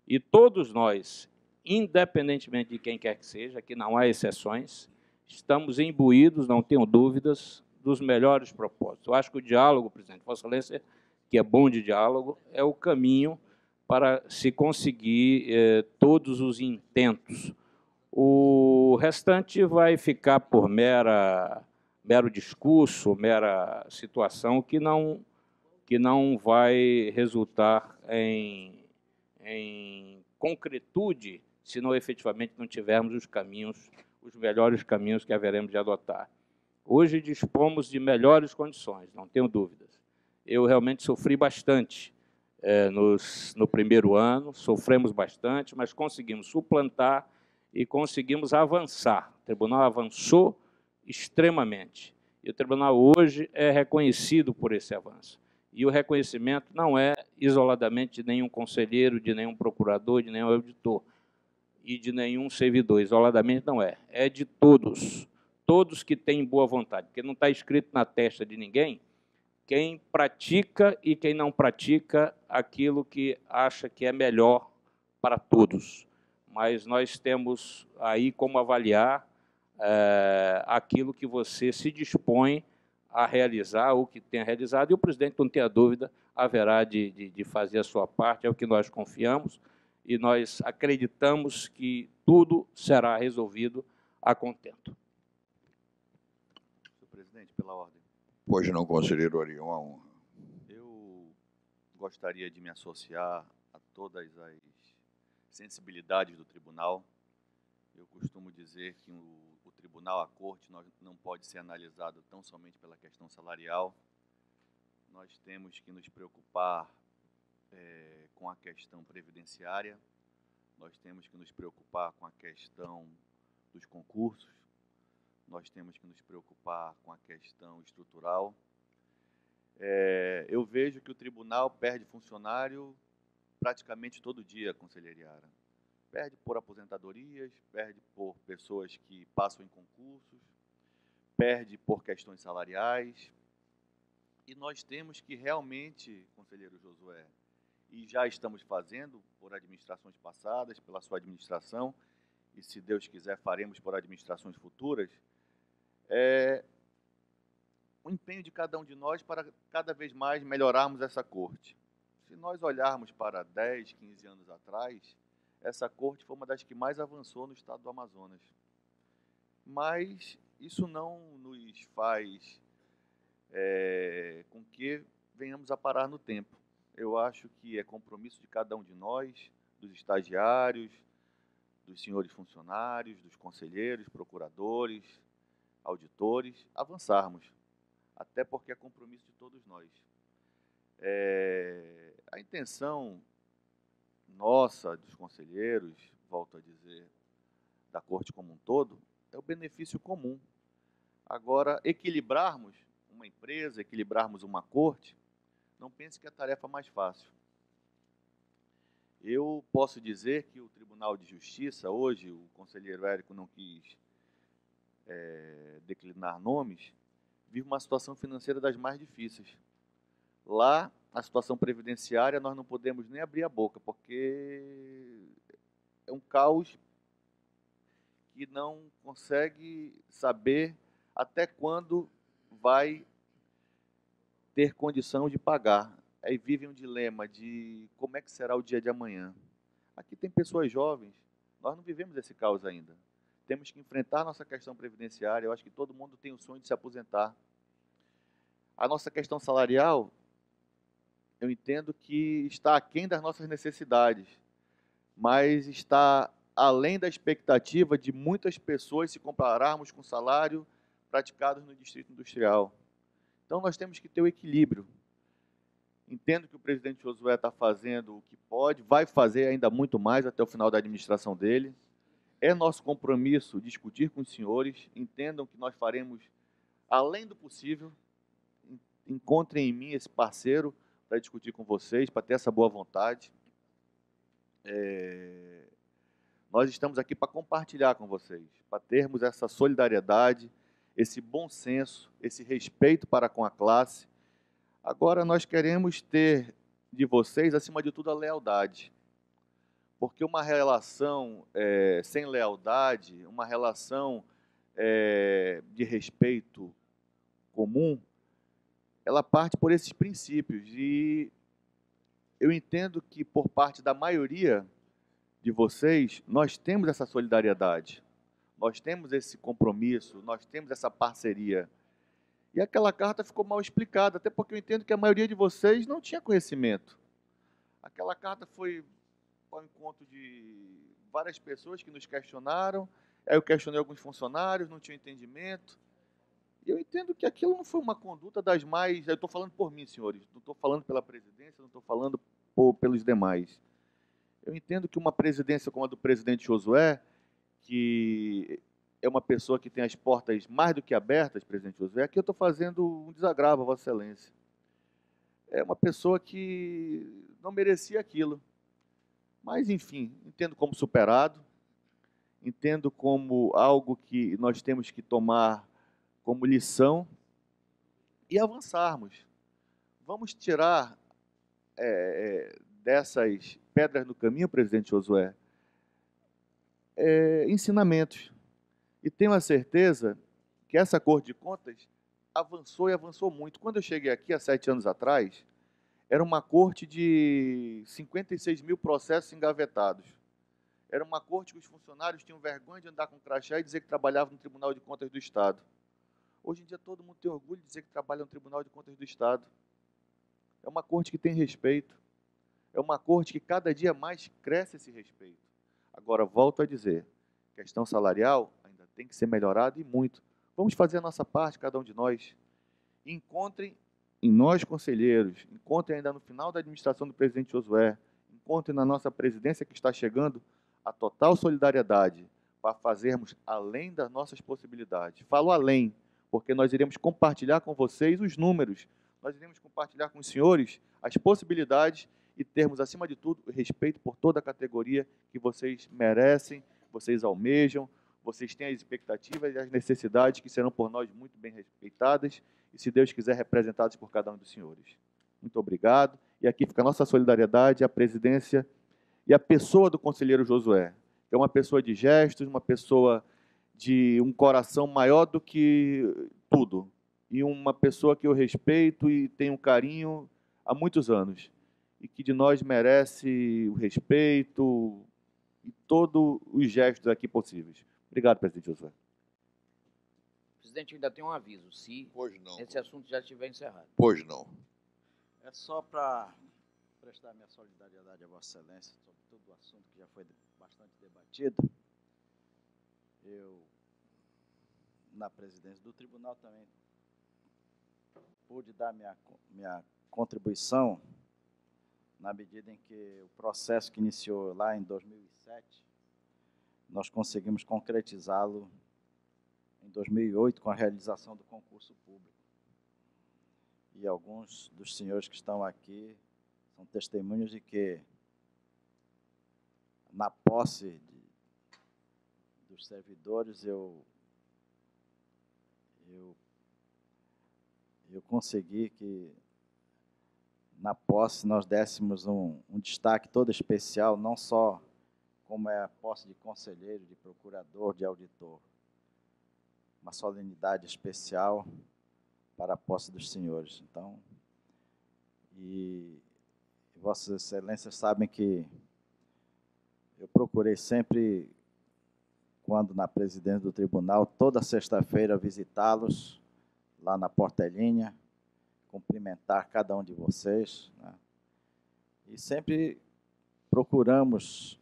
E todos nós, independentemente de quem quer que seja, que não há exceções, estamos imbuídos, não tenho dúvidas, dos melhores propósitos. Eu acho que o diálogo, presidente, Vossa Excelência, que é bom de diálogo, é o caminho para se conseguir todos os intentos. O restante vai ficar por mero discurso, mera situação que não vai resultar em concretude se não efetivamente não tivermos os melhores caminhos que haveremos de adotar. Hoje dispomos de melhores condições, não tenho dúvidas. Eu realmente sofri bastante no primeiro ano, sofremos bastante, mas conseguimos suplantar e conseguimos avançar. O tribunal avançou extremamente. E o tribunal hoje é reconhecido por esse avanço. E o reconhecimento não é isoladamente de nenhum conselheiro, de nenhum procurador, de nenhum auditor. e de nenhum servidor, isoladamente não é. É de todos, todos que têm boa vontade, porque não está escrito na testa de ninguém quem pratica e quem não pratica aquilo que acha que é melhor para todos. Mas nós temos aí como avaliar aquilo que você se dispõe a realizar, o que tem realizado, e o presidente, não tenha dúvida, haverá de fazer a sua parte, é o que nós confiamos, e nós acreditamos que tudo será resolvido a contento. Senhor presidente, pela ordem. Pois não, conselheiro Ari, uma honra. Eu gostaria de me associar a todas as sensibilidades do tribunal. Eu costumo dizer que o tribunal, a corte, não pode ser analisado tão somente pela questão salarial. Nós temos que nos preocupar com a questão previdenciária, nós temos que nos preocupar com a questão dos concursos, nós temos que nos preocupar com a questão estrutural. Eu vejo que o tribunal perde funcionário praticamente todo dia, conselheira Yara. Perde por aposentadorias, perde por pessoas que passam em concursos, perde por questões salariais. E nós temos que realmente, conselheiro Josué, e já estamos fazendo por administrações passadas, pela sua administração, e se Deus quiser faremos por administrações futuras, o empenho de cada um de nós para cada vez mais melhorarmos essa corte. Se nós olharmos para 10, 15 anos atrás, essa corte foi uma das que mais avançou no estado do Amazonas. Mas isso não nos faz com que venhamos a parar no tempo. Eu acho que é compromisso de cada um de nós, dos estagiários, dos senhores funcionários, dos conselheiros, procuradores, auditores, avançarmos, até porque é compromisso de todos nós. A intenção nossa, dos conselheiros, volto a dizer, da corte como um todo, é o benefício comum. Agora, equilibrarmos uma empresa, equilibrarmos uma corte, não pense que é a tarefa mais fácil. Eu posso dizer que o Tribunal de Justiça, hoje, o conselheiro Érico não quis declinar nomes, vive uma situação financeira das mais difíceis. Lá, a situação previdenciária, nós não podemos nem abrir a boca, porque é um caos que não consegue saber até quando vai ter condição de pagar. Aí vive um dilema de como é que será o dia de amanhã. Aqui tem pessoas jovens, nós não vivemos esse caos ainda. Temos que enfrentar a nossa questão previdenciária, eu acho que todo mundo tem o sonho de se aposentar. A nossa questão salarial, eu entendo que está aquém das nossas necessidades, mas está além da expectativa de muitas pessoas se compararmos com o salário praticados no Distrito Industrial. Então, nós temos que ter o equilíbrio. Entendo que o presidente Josué está fazendo o que pode, vai fazer ainda muito mais até o final da administração dele. É nosso compromisso discutir com os senhores, entendam que nós faremos além do possível, encontrem em mim esse parceiro para discutir com vocês, para ter essa boa vontade. Nós estamos aqui para compartilhar com vocês, para termos essa solidariedade, esse bom senso, esse respeito para com a classe. Agora, nós queremos ter de vocês, acima de tudo, a lealdade. Porque uma relação sem lealdade, uma relação de respeito comum, ela parte por esses princípios. E eu entendo que, por parte da maioria de vocês, nós temos essa solidariedade, nós temos esse compromisso, nós temos essa parceria. E aquela carta ficou mal explicada, até porque eu entendo que a maioria de vocês não tinha conhecimento. Aquela carta foi ao encontro de várias pessoas que nos questionaram, aí eu questionei alguns funcionários, não tinha entendimento. E eu entendo que aquilo não foi uma conduta das mais... Eu estou falando por mim, senhores, não estou falando pela presidência, não estou falando pelos demais. Eu entendo que uma presidência como a do presidente Josué, que é uma pessoa que tem as portas mais do que abertas, presidente Josué, aqui eu estou fazendo um desagravo a Vossa Excelência. É uma pessoa que não merecia aquilo. Mas, enfim, entendo como superado. entendo como algo que nós temos que tomar como lição e avançarmos. Vamos tirar dessas pedras no caminho, presidente Josué, ensinamentos. E tenho a certeza que essa Corte de Contas avançou e avançou muito. Quando eu cheguei aqui, há 7 anos atrás, era uma corte de 56 mil processos engavetados. Era uma corte que os funcionários tinham vergonha de andar com crachá e dizer que trabalhavam no Tribunal de Contas do Estado. Hoje em dia todo mundo tem orgulho de dizer que trabalha no Tribunal de Contas do Estado. É uma corte que tem respeito. É uma corte que cada dia mais cresce esse respeito. Agora, volto a dizer, questão salarial ainda tem que ser melhorada e muito. Vamos fazer a nossa parte, cada um de nós. Encontrem em nós, conselheiros, encontrem ainda no final da administração do presidente Josué, encontrem na nossa presidência que está chegando a total solidariedade para fazermos além das nossas possibilidades. Falo além, porque nós iremos compartilhar com vocês os números, nós iremos compartilhar com os senhores as possibilidades e termos, acima de tudo, o respeito por toda a categoria que vocês merecem, vocês almejam, vocês têm as expectativas e as necessidades que serão por nós muito bem respeitadas e, se Deus quiser, representadas por cada um dos senhores. Muito obrigado. E aqui fica a nossa solidariedade, a presidência e a pessoa do conselheiro Josué, que é uma pessoa de gestos, uma pessoa de um coração maior do que tudo, e uma pessoa que eu respeito e tenho um carinho há muitos anos, e que de nós merece o respeito e todos os gestos aqui possíveis. Obrigado, presidente Josué. Presidente, ainda tem um aviso, se Pois não. esse assunto já estiver encerrado. Pois não. É só para prestar minha solidariedade a Vossa Excelência sobre todo o assunto que já foi bastante debatido. Eu, na presidência do tribunal, também pude dar minha contribuição na medida em que o processo que iniciou lá em 2007, nós conseguimos concretizá-lo em 2008 com a realização do concurso público. E alguns dos senhores que estão aqui são testemunhos de que, na posse dos servidores, eu consegui que, na posse, nós dessemos um destaque todo especial, não só como é a posse de conselheiro, de procurador, de auditor, uma solenidade especial para a posse dos senhores. Então, Vossas Excelências sabem que eu procurei sempre, quando na presidência do tribunal, toda sexta-feira visitá-los lá na Portelinha, cumprimentar cada um de vocês, né? E sempre procuramos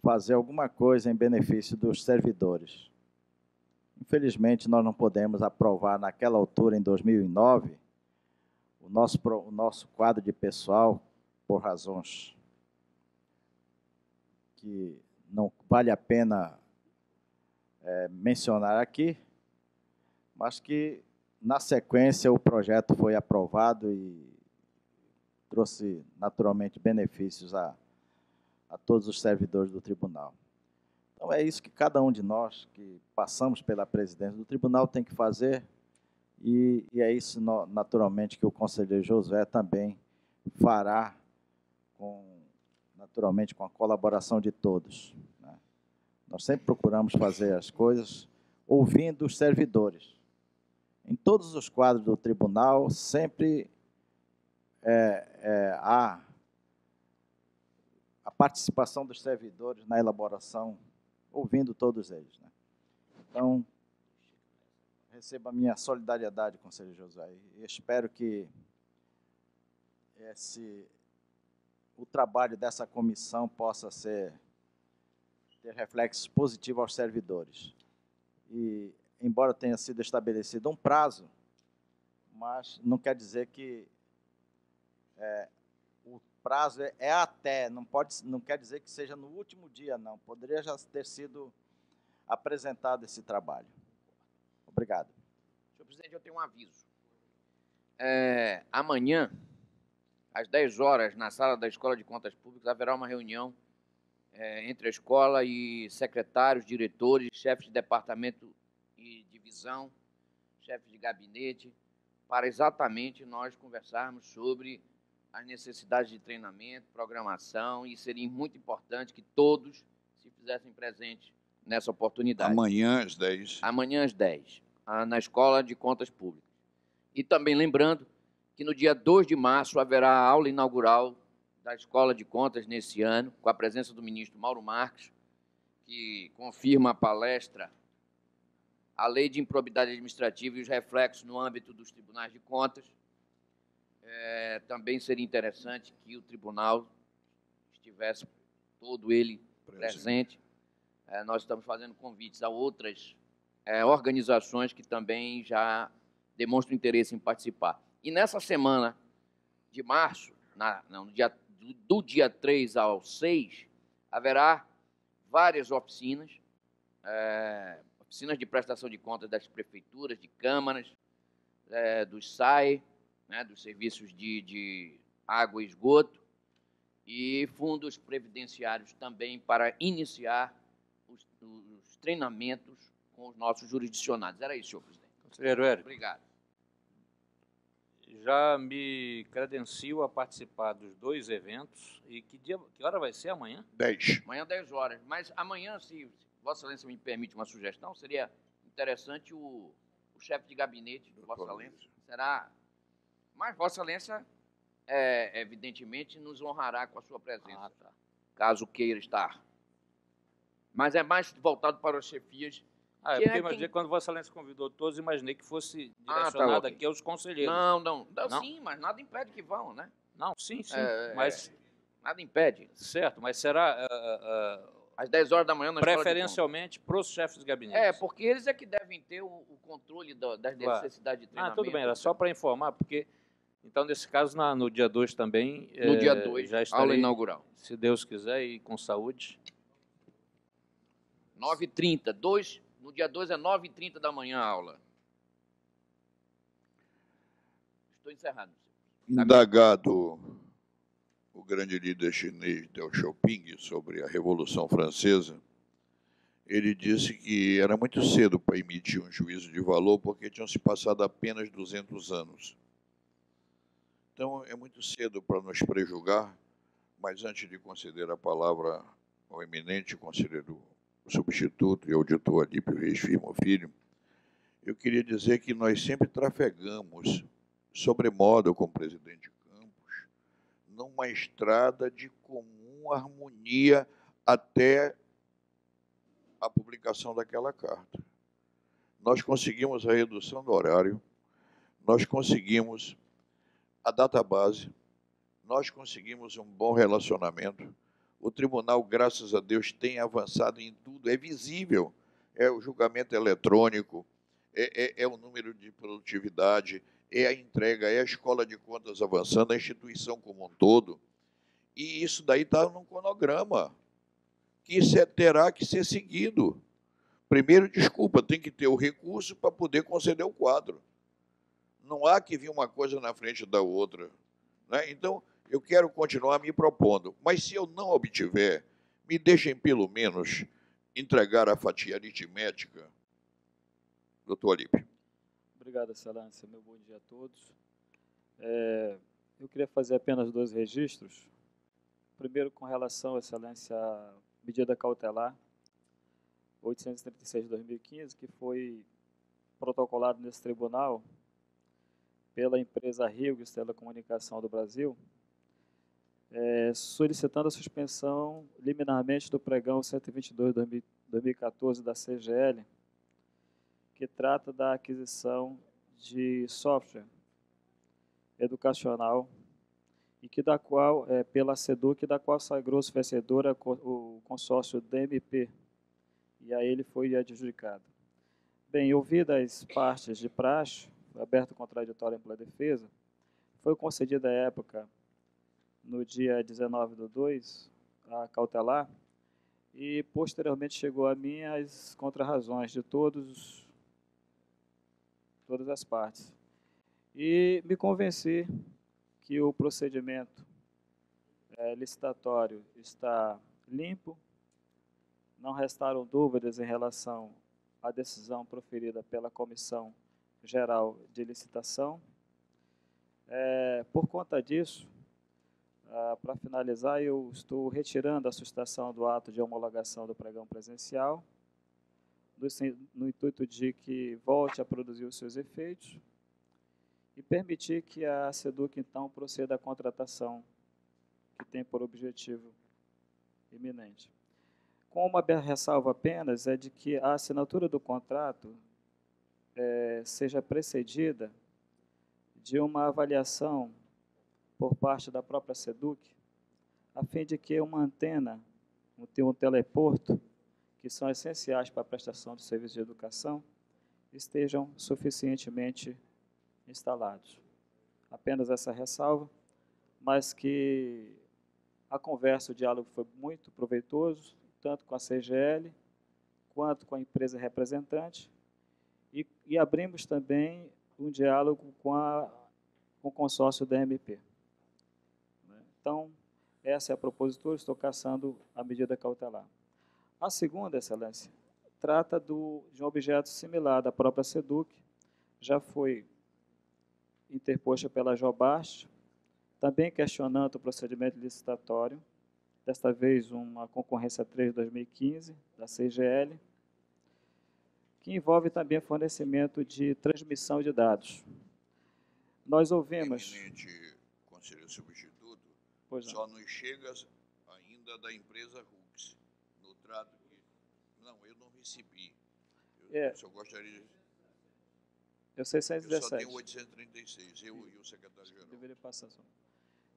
fazer alguma coisa em benefício dos servidores. Infelizmente, nós não podemos aprovar naquela altura, em 2009, o nosso quadro de pessoal, por razões que não vale a pena mencionar aqui, mas que, na sequência, o projeto foi aprovado e trouxe, naturalmente, benefícios a todos os servidores do tribunal. Então, é isso que cada um de nós que passamos pela presidência do tribunal tem que fazer, e é isso, naturalmente, que o conselheiro Josué também fará, naturalmente, com a colaboração de todos, né? Nós sempre procuramos fazer as coisas ouvindo os servidores. Em todos os quadros do tribunal, sempre há a participação dos servidores na elaboração, ouvindo todos eles, né? Então, receba a minha solidariedade, conselheiro Josué, e espero que o trabalho dessa comissão possa ter reflexos positivos aos servidores. E, embora tenha sido estabelecido um prazo, mas não quer dizer que o prazo é até, não quer dizer que seja no último dia, não. Poderia já ter sido apresentado esse trabalho. Obrigado. Senhor presidente, eu tenho um aviso. Amanhã, às 10 horas, na sala da Escola de Contas Públicas, haverá uma reunião entre a escola e secretários, diretores, chefes de departamento e divisão, chefes de gabinete, para exatamente nós conversarmos sobre as necessidades de treinamento, programação, e seria muito importante que todos se fizessem presentes nessa oportunidade. Amanhã às 10. Amanhã às 10, na Escola de Contas Públicas. E também lembrando que no dia 2 de março haverá a aula inaugural da Escola de Contas nesse ano, com a presença do ministro Mauro Marques, que confirma a palestra A Lei de Improbidade Administrativa e os reflexos no âmbito dos tribunais de contas. Também seria interessante que o tribunal estivesse todo ele presente. Nós estamos fazendo convites a outras organizações que também já demonstram interesse em participar. E nessa semana de março, do dia 3 ao 6, haverá várias oficinas, oficinas de prestação de contas das prefeituras, de câmaras, dos SAE, dos serviços de água e esgoto, e fundos previdenciários também para iniciar os treinamentos com os nossos jurisdicionados. Era isso, senhor presidente. Conselheiro Érico. Obrigado. Já me credencio a participar dos dois eventos. E que hora vai ser amanhã? 10. Amanhã, 10 horas. Mas amanhã, se Vossa Excelência me permite uma sugestão, seria interessante o chefe de gabinete de Vossa Excelência. Será... Mas Vossa Excelência, evidentemente, nos honrará com a sua presença, caso queira estar. Mas é mais voltado para as chefias. Porque imaginei, quando Vossa Excelência convidou todos, imaginei que fosse direcionado aqui aos conselheiros. Não. Sim, mas nada impede que vão, né? Não, sim, mas... Nada impede. Certo, mas será... às 10 horas da manhã na preferencialmente para os chefes de gabinete. Porque eles é que devem ter o controle das necessidades de treinamento. Tudo bem, era só para informar, porque... Então, nesse caso, no dia 2 também... No dia 2, já estarei, aula inaugural. Se Deus quiser, e com saúde. 9h30. No dia 2 é 9h30 da manhã a aula. Estou encerrado. Indagado o grande líder chinês Deng Xiaoping sobre a Revolução Francesa, ele disse que era muito cedo para emitir um juízo de valor porque tinham se passado apenas 200 anos. Então, é muito cedo para nos prejulgar, mas antes de conceder a palavra ao eminente conselheiro substituto e auditor Alípio Reis Firmo Filho, eu queria dizer que nós sempre trafegamos, sobremodo com o presidente Campos, numa estrada de comum harmonia até a publicação daquela carta. Nós conseguimos a redução do horário, nós conseguimos a database, nós conseguimos um bom relacionamento. O tribunal, graças a Deus, tem avançado em tudo, é visível. É o julgamento eletrônico, é o número de produtividade, é a entrega, é a escola de contas avançando, a instituição como um todo. E isso daí está num cronograma, que terá que ser seguido. Primeiro, desculpa, tem que ter o recurso para poder conceder o quadro. Não há que vir uma coisa na frente da outra, né? Então, eu quero continuar me propondo, mas se eu não obtiver, me deixem pelo menos entregar a fatia aritmética. Doutor Alípio. Obrigado, Excelência. Meu bom dia a todos. Eu queria fazer apenas 2 registros. Primeiro, com relação, Excelência, à medida cautelar 836 de 2015, que foi protocolado nesse tribunal pela empresa Rios Telecomunicação do Brasil, solicitando a suspensão liminarmente do pregão 122 de 2014 da CGL, que trata da aquisição de software educacional e que da qual pela SEDUC, da qual sagrou-se vencedora o consórcio DMP, e a ele foi adjudicado. Bem, ouvidas as partes de praxe, aberto contraditório pela defesa, foi concedida à época, no dia 19/2, a cautelar, e posteriormente chegou a mim as contrarrazões de todas as partes. E me convenci que o procedimento licitatório está limpo, não restaram dúvidas em relação à decisão proferida pela Comissão Geral de Licitação. Por conta disso, para finalizar, eu estou retirando a sustentação do ato de homologação do pregão presencial, no intuito de que volte a produzir os seus efeitos e permitir que a SEDUC, então, proceda à contratação que tem por objetivo iminente. Com uma ressalva apenas é de que a assinatura do contrato seja precedida de uma avaliação por parte da própria SEDUC, a fim de que uma antena, um teleporto, que são essenciais para a prestação do serviço de educação, estejam suficientemente instalados. Apenas essa ressalva, mas que a conversa, o diálogo foi muito proveitoso, tanto com a CGL, quanto com a empresa representante, e abrimos também um diálogo com o consórcio da MP. Então, essa é a propositura, estou cassando a medida cautelar. A segunda, Excelência, trata de um objeto similar da própria SEDUC, já foi interposta pela Jobast, também questionando o procedimento licitatório, desta vez uma concorrência 3 de 2015, da CGL, que envolve também fornecimento de transmissão de dados. Nós ouvimos... Eminente conselheiro substituto, Pois não. só nos chega ainda da empresa Hux, no trato que... Não, eu não recebi. Eu só gostaria de... Eu 617. Eu só tenho 836, eu e o secretário-geral. Deveria passar só.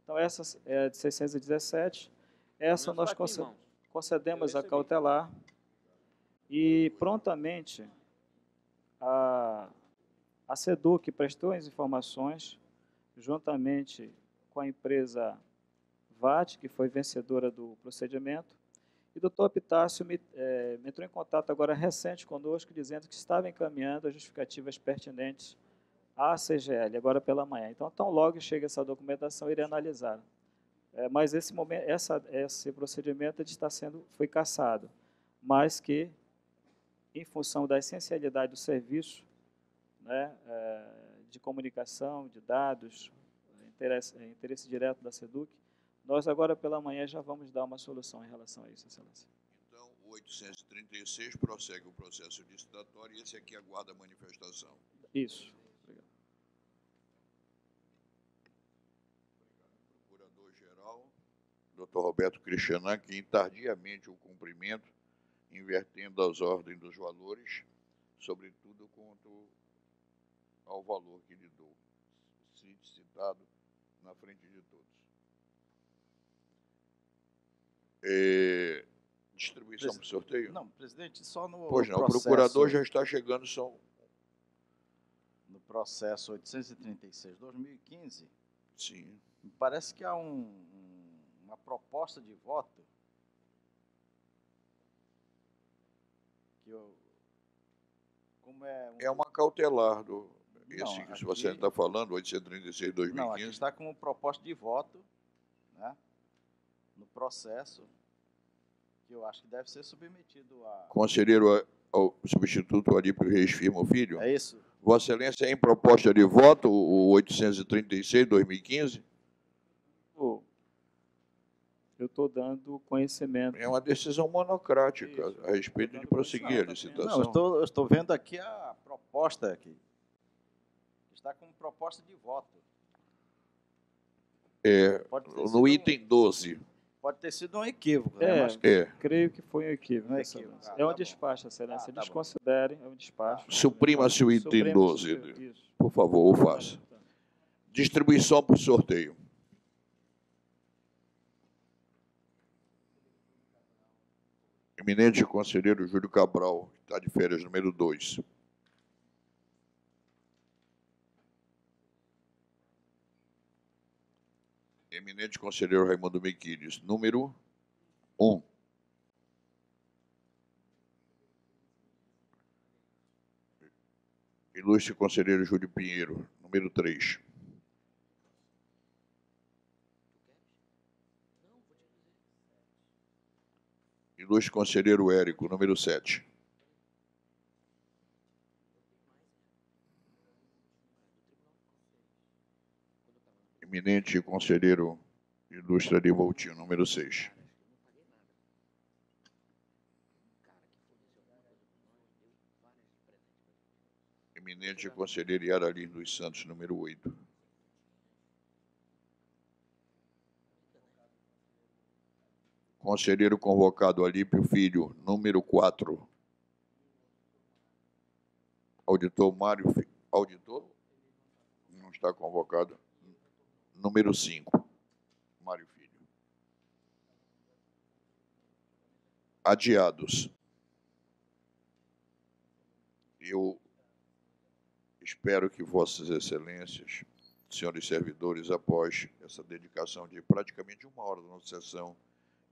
Então, essa é de 617. Essa nós concedemos a cautelar e prontamente a SEDUC prestou as informações juntamente com a empresa VAT, que foi vencedora do procedimento, e o doutor Epitácio me entrou em contato agora recente conosco, dizendo que estava encaminhando as justificativas pertinentes à CGL, agora pela manhã. Então, tão logo chega essa documentação, irei analisar. Mas esse procedimento foi cassado, mas que, em função da essencialidade do serviço, né, de comunicação, de dados, interesse direto da SEDUC, nós agora pela manhã já vamos dar uma solução em relação a isso, Excelência. Então, o 836 prossegue o processo licitatório e esse aqui aguarda a manifestação. Isso. Obrigado. Procurador-geral, Dr. Roberto Cristianan, que tardiamente o cumprimento, invertendo as ordens dos valores, sobretudo quanto ao valor que lhe dou, citado na frente de todos. Distribuição para o sorteio? Não, presidente, só no Pois não, processo, o procurador já está chegando, no processo 836/2015, Sim. me parece que há uma proposta de voto que É uma cautelar do... Não, que você está falando, 836/2015. Não, aqui está como proposta de voto, né, no processo, que eu acho que deve ser submetido a... Conselheiro ao substituto Alípio Reis Firmo Filho. É isso? Vossa Excelência, em proposta de voto, o 836/2015? Eu estou dando conhecimento. É uma decisão monocrática a respeito de prosseguir a licitação. Não, eu estou vendo aqui a proposta aqui. Está como proposta de voto. No item 12. Pode ter sido um equívoco, né? Mas creio que foi um equívoco. É um tá despacho, Excelência. Tá Desconsiderem, é um despacho. Suprima-se o item 12. Por favor, o faça. Distribuição por sorteio. Eminente conselheiro Júlio Cabral, que está de férias, número 2. Eminente conselheiro Raimundo Miquiles, número 1. Ilustre conselheiro Júlio Pinheiro, número 3. Ilustre conselheiro Érico, número 7. Eminente conselheiro ilustre Arivoltinho, número 6. Eminente conselheiro Yara Lins dos Santos, número 8. Conselheiro convocado Alípio Filho, número 4. Auditor Mário Filho. Auditor? Não está convocado. Número 5. Mário Filho. Adiados. Eu espero que Vossas Excelências, senhores servidores, após essa dedicação de praticamente 1 hora da nossa sessão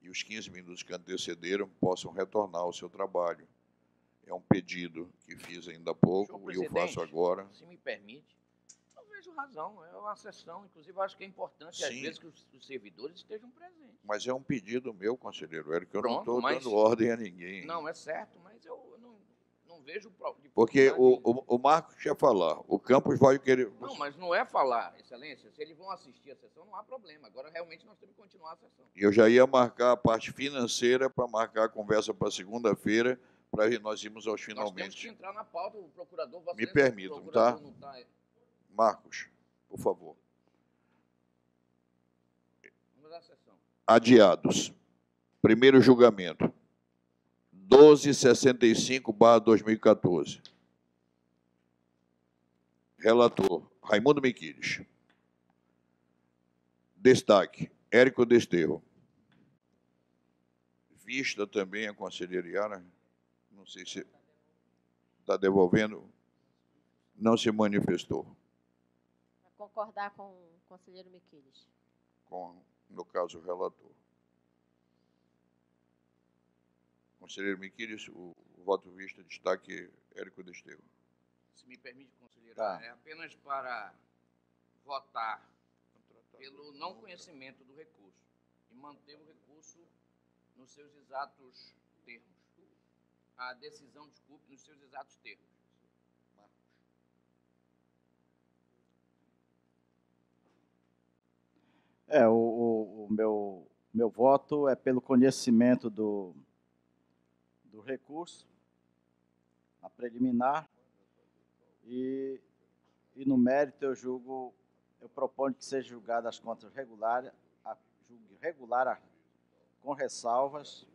e os 15 minutos que antecederam, possam retornar ao seu trabalho. É um pedido que fiz ainda há pouco e eu faço agora. Se me permite, não vejo razão. É uma sessão, inclusive, eu acho que é importante, às vezes, que os servidores estejam presentes. Mas é um pedido meu, conselheiro Érico, eu não Pronto, estou dando ordem a ninguém. Não, é certo, mas eu não vejo... Porque o Marcos quer falar, o Campos vai querer... Não, mas não é falar, Excelência. Se eles vão assistir a sessão, não há problema. Agora, realmente, nós temos que continuar a sessão. Eu já ia marcar a parte financeira para marcar a conversa para segunda-feira, para nós irmos aos finalmente. Nós temos que entrar na pauta, o procurador... Me permitam, tá? Marcos, por favor. Vamos à sessão. Adiados. Primeiro julgamento. 1265/2014. Relator, Raimundo Miquiles. Destaque, Érico Desterro. Vista também a conselheira Yara. Não sei se está devolvendo. Não se manifestou. Para concordar com o conselheiro Miquiles. No caso, o relator. Conselheiro Miquiles, o voto vista, destaque Érico Desterro. Se me permite, conselheiro, Tá. é apenas para votar pelo não conhecimento do recurso e manter o recurso nos seus exatos termos. A decisão, desculpe, nos seus exatos termos. O meu voto é pelo conhecimento do recurso, a preliminar, e no mérito eu proponho que seja julgada as contas regulares, com ressalvas,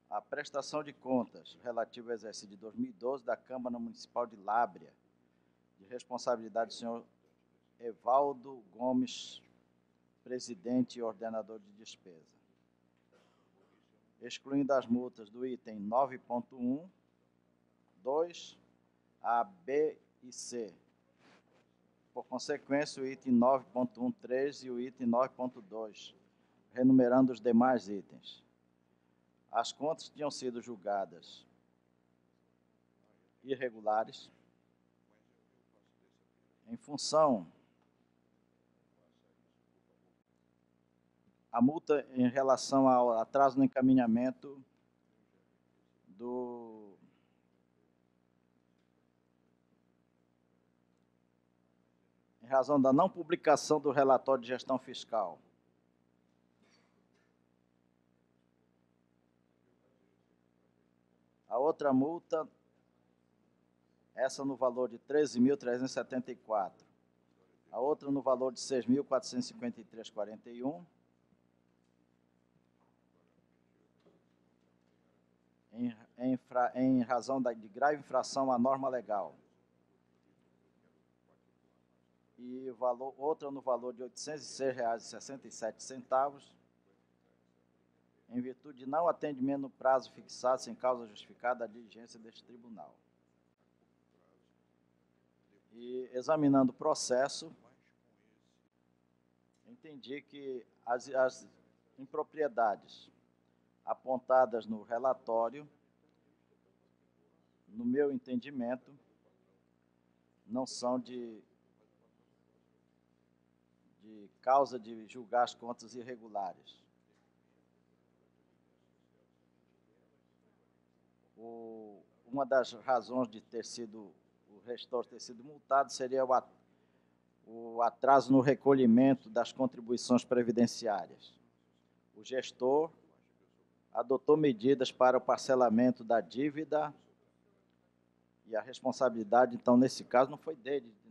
a prestação de contas relativa ao exercício de 2012 da Câmara Municipal de Lábrea, de responsabilidade do senhor Evaldo Gomes, presidente e ordenador de despesa, excluindo as multas do item 9.1, 2, A, B e C. Por consequência, o item 9.13 e o item 9.2, renumerando os demais itens. As contas tinham sido julgadas irregulares em função a multa em relação ao atraso no encaminhamento em razão da não publicação do relatório de gestão fiscal. A outra multa, essa no valor de R$ 13.374. A outra no valor de R$ 6.453,41. Em razão de grave infração à norma legal. E outra no valor de R$ 806,67, em virtude de não atendimento no prazo fixado sem causa justificada da diligência deste tribunal. E, examinando o processo, entendi que as impropriedades apontadas no relatório, no meu entendimento, não são de causa de julgar as contas irregulares. Uma das razões de ter sido o gestor ter sido multado seria o atraso no recolhimento das contribuições previdenciárias. O gestor adotou medidas para o parcelamento da dívida e a responsabilidade, então, nesse caso, não foi dele de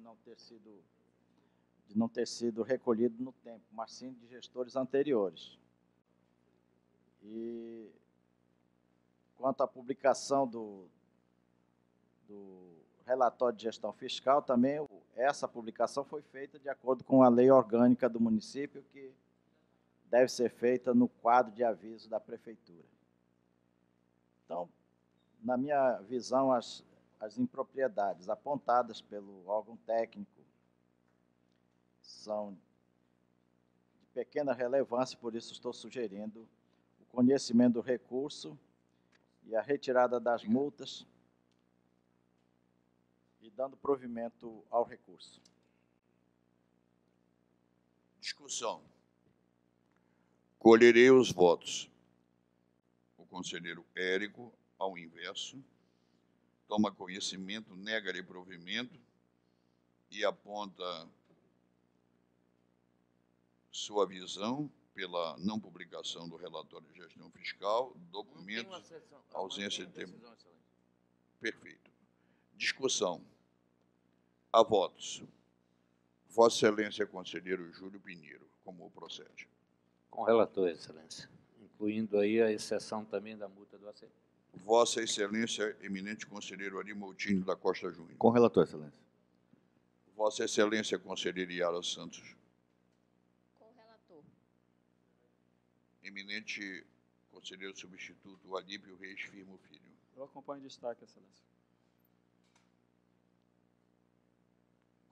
não ter sido recolhido no tempo, mas sim de gestores anteriores. E quanto à publicação do relatório de gestão fiscal, também essa publicação foi feita de acordo com a lei orgânica do município, que deve ser feita no quadro de aviso da prefeitura. Então, na minha visão, as impropriedades apontadas pelo órgão técnico são de pequena relevância, por isso estou sugerindo o conhecimento do recurso e a retirada das multas e dando provimento ao recurso. Discussão. Colherei os votos. O conselheiro Érico, ao inverso, toma conhecimento, nega-lhe provimento e aponta sua visão pela não publicação do relatório de gestão fiscal, documentos, ausência de tempo. Perfeito. Discussão. A votos. Vossa Excelência, conselheiro Júlio Pinheiro, como procede? Com o relator, Excelência, incluindo aí a exceção também da multa do ACM. Vossa Excelência, eminente conselheiro Ari Moutinho da Costa Júnior. Com o relator, Excelência. Vossa Excelência, conselheiro Yara Santos. Com o relator. Eminente conselheiro substituto Alípio Reis Firmo Filho. Eu acompanho em destaque, Excelência.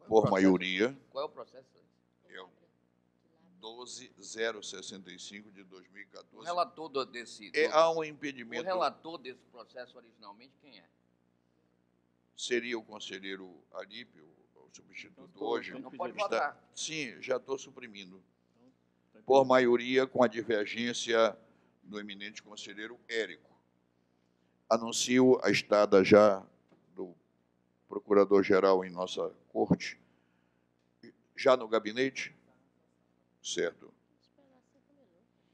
Por maioria, Qual é o processo? é o 12065 de 2014. O relator desse... Há um O impedimento. relator desse processo originalmente, quem é? Seria o conselheiro Alípio, o substituto hoje. Não pode Está- votar. Sim, já estou suprimindo. Por maioria, com a divergência do eminente conselheiro Érico. Anuncio a estada já do procurador-geral em nossa corte. Já no gabinete? Certo.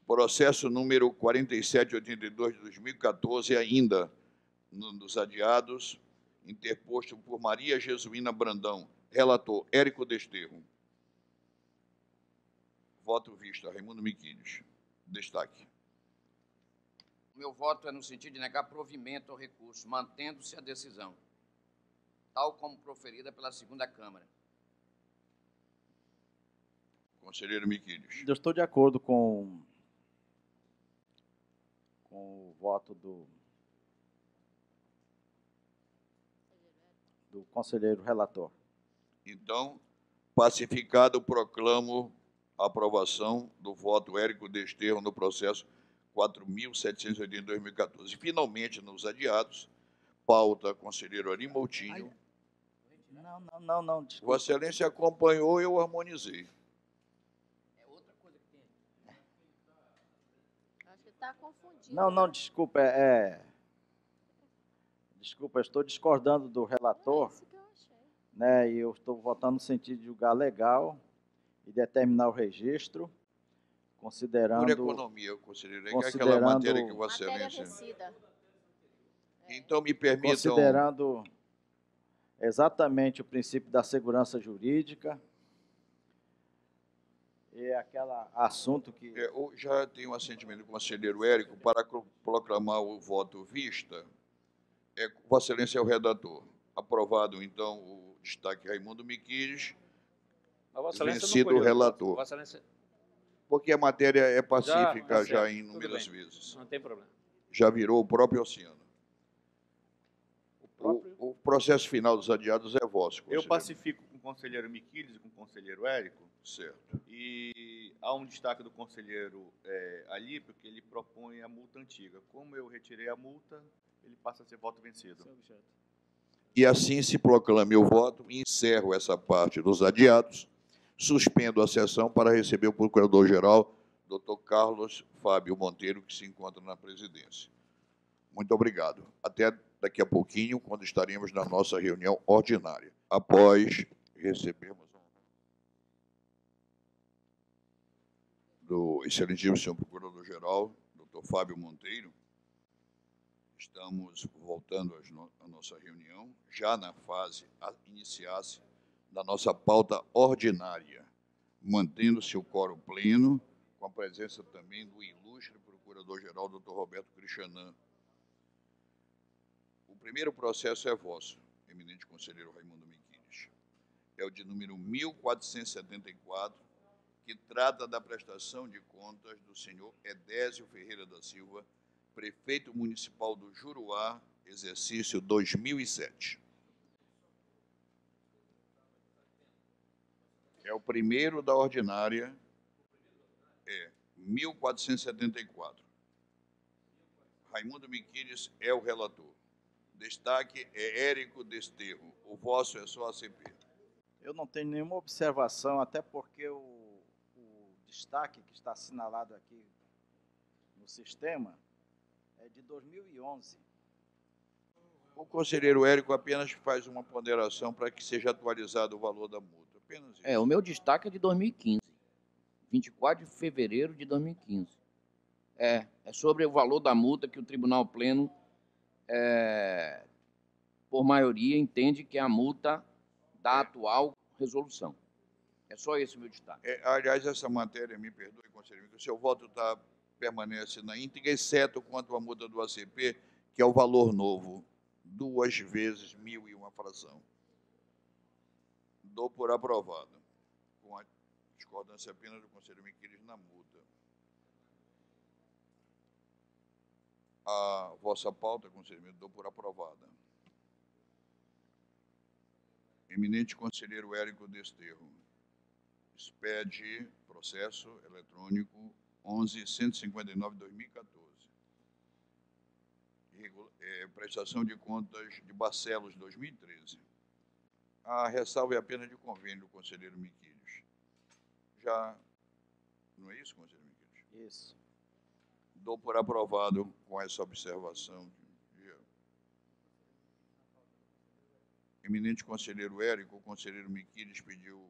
Processo número 4782 de 2014, ainda dos adiados, interposto por Maria Jesuína Brandão. Relator, Érico Desterro. Voto vista, Raimundo Miquiles. Destaque. O meu voto é no sentido de negar provimento ao recurso, mantendo-se a decisão, tal como proferida pela segunda Câmara. Conselheiro Miquiles. Eu estou de acordo com o voto do conselheiro relator. Então, pacificado, proclamo a aprovação do voto Érico Desterro no processo 4.780 de 2014. Finalmente, nos adiados, pauta conselheiro Ari Moutinho. Não, desculpa. Vossa Excelência acompanhou e eu harmonizei. É outra coisa que tem. Acho que está confundindo. Não, desculpa, Desculpa, eu estou discordando do relator, É isso que eu achei. né? E eu estou votando no sentido de julgar legal e determinar o registro, Por considerando economia, conselheiro, é que é aquela considerando- matéria que Vossa Matéria Excelência... vencida. Então, me permitam... considerando exatamente o princípio da segurança jurídica e aquele assunto que... Eu já tenho um assentimento do conselheiro Érico para proclamar o voto vista. Vossa Excelência é o redator. Aprovado, então, o destaque Raimundo Miquiles, Mas Vossa Excelência não vencido o colheu os relator. votos. Vossa Excelência Porque a matéria é pacífica tá já certo, inúmeras tudo bem. vezes. não tem problema. Já virou o próprio oceano. O próprio... O processo final dos adiados é vosso, Eu conselheiro. pacifico com o conselheiro Miquiles e com o conselheiro Érico, Certo. e há um destaque do conselheiro Alípio, que ele propõe a multa antiga. Como eu retirei a multa, ele passa a ser voto vencido. Seu objeto. E assim se proclame o voto e encerro essa parte dos adiados. Suspendo a sessão para receber o Procurador-Geral, Dr. Carlos Fábio Monteiro, que se encontra na presidência. Muito obrigado. Até daqui a pouquinho, quando estaremos na nossa reunião ordinária. Após recebermos do excelentíssimo senhor Procurador-Geral, doutor Fábio Monteiro, estamos voltando à nossa reunião, já na fase a iniciar-se da nossa pauta ordinária, mantendo-se o quórum pleno, com a presença também do ilustre Procurador-Geral, doutor Roberto Cristianan. O primeiro processo é vosso, eminente conselheiro Raimundo Miquiles. É o de número 1474, que trata da prestação de contas do senhor Edésio Ferreira da Silva, prefeito municipal do Juruá, exercício 2007. É o primeiro da ordinária, 1474. Raimundo Miquiles é o relator. Destaque é Érico Desterro. O vosso é só ACP. Eu não tenho nenhuma observação, até porque o destaque que está assinalado aqui no sistema é de 2011. O conselheiro Érico apenas faz uma ponderação para que seja atualizado o valor da multa. Apenas isso. O meu destaque é de 2015. 24 de fevereiro de 2015. É sobre o valor da multa que o Tribunal Pleno, por maioria, entende que é a multa da atual resolução. É só esse o meu destaque. Aliás, essa matéria, me perdoe, conselheiro, que o seu voto permanece na íntegra, exceto quanto à multa do ACP, que é o valor novo, 2 vezes 1.001 fração. Dou por aprovado, com a discordância apenas do conselheiro Miquiles na multa. A vossa pauta, conselheiro, dou por aprovada. Eminente conselheiro Érico Desterro, expede processo eletrônico 11.159/2014. Prestação de contas de Barcelos 2013. A ressalva é apenas de convênio do conselheiro Miquiles. Já não é isso, conselheiro Miquiles? Isso. Dou por aprovado com essa observação. Eminente conselheiro Érico, o conselheiro Miquiles pediu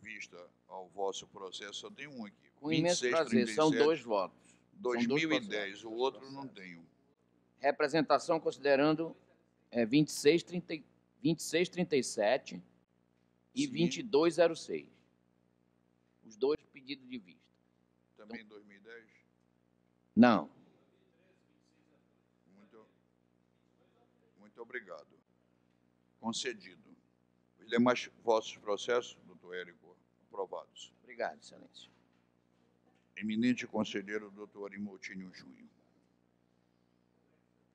vista ao vosso processo. Só tem um aqui. Com imenso prazer, são 2 votos. 2010, o outro não tenho. Representação considerando 2637 e Sim. 2206. Os 2 pedidos de vista. Também 2010? Não. Muito obrigado. Concedido. Os demais vossos processos, doutor Érico, aprovados. Obrigado, excelência. Eminente conselheiro, doutor Arimoutinho Júnior.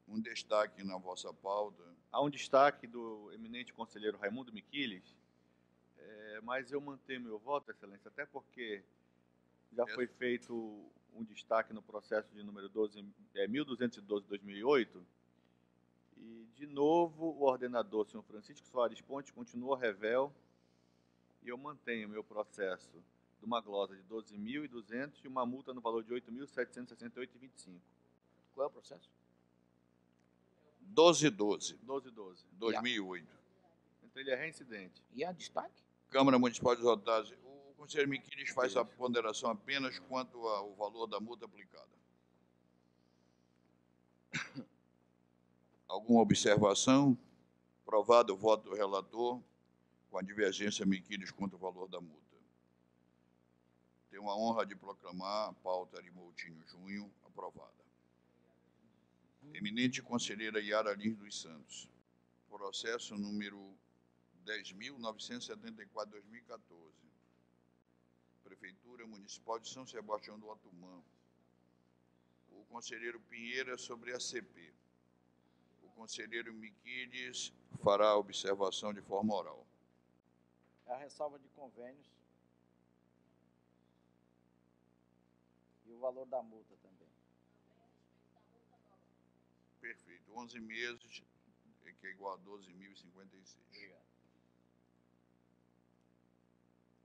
Um destaque na vossa pauta. Há um destaque do eminente conselheiro Raimundo Miquiles, mas eu mantenho meu voto, excelência, até porque já foi feito um destaque no processo de número 1212/2008, e, de novo, o ordenador, senhor Francisco Soares Ponte, continua revel, e eu mantenho meu processo de uma glosa de 12.200 e uma multa no valor de 8.768,25. Qual é o processo? 1212, 2008. Então ele é reincidente. E a destaque? Câmara Municipal de Otávio. O conselheiro Miquiles faz a ponderação apenas quanto ao valor da multa aplicada. Alguma observação? Aprovado o voto do relator, com a divergência Miquiles quanto ao valor da multa. Tenho a honra de proclamar a pauta Arimoutinho Júnior aprovada. Eminente conselheira Yara Lins dos Santos. Processo número 10.974/2014. Prefeitura Municipal de São Sebastião do Atumã. O conselheiro Pinheiro é sobre a CP. O conselheiro Miquiles fará a observação de forma oral. A ressalva de convênios e o valor da multa também. Perfeito. 11 meses, que é igual a 12.056. Obrigado.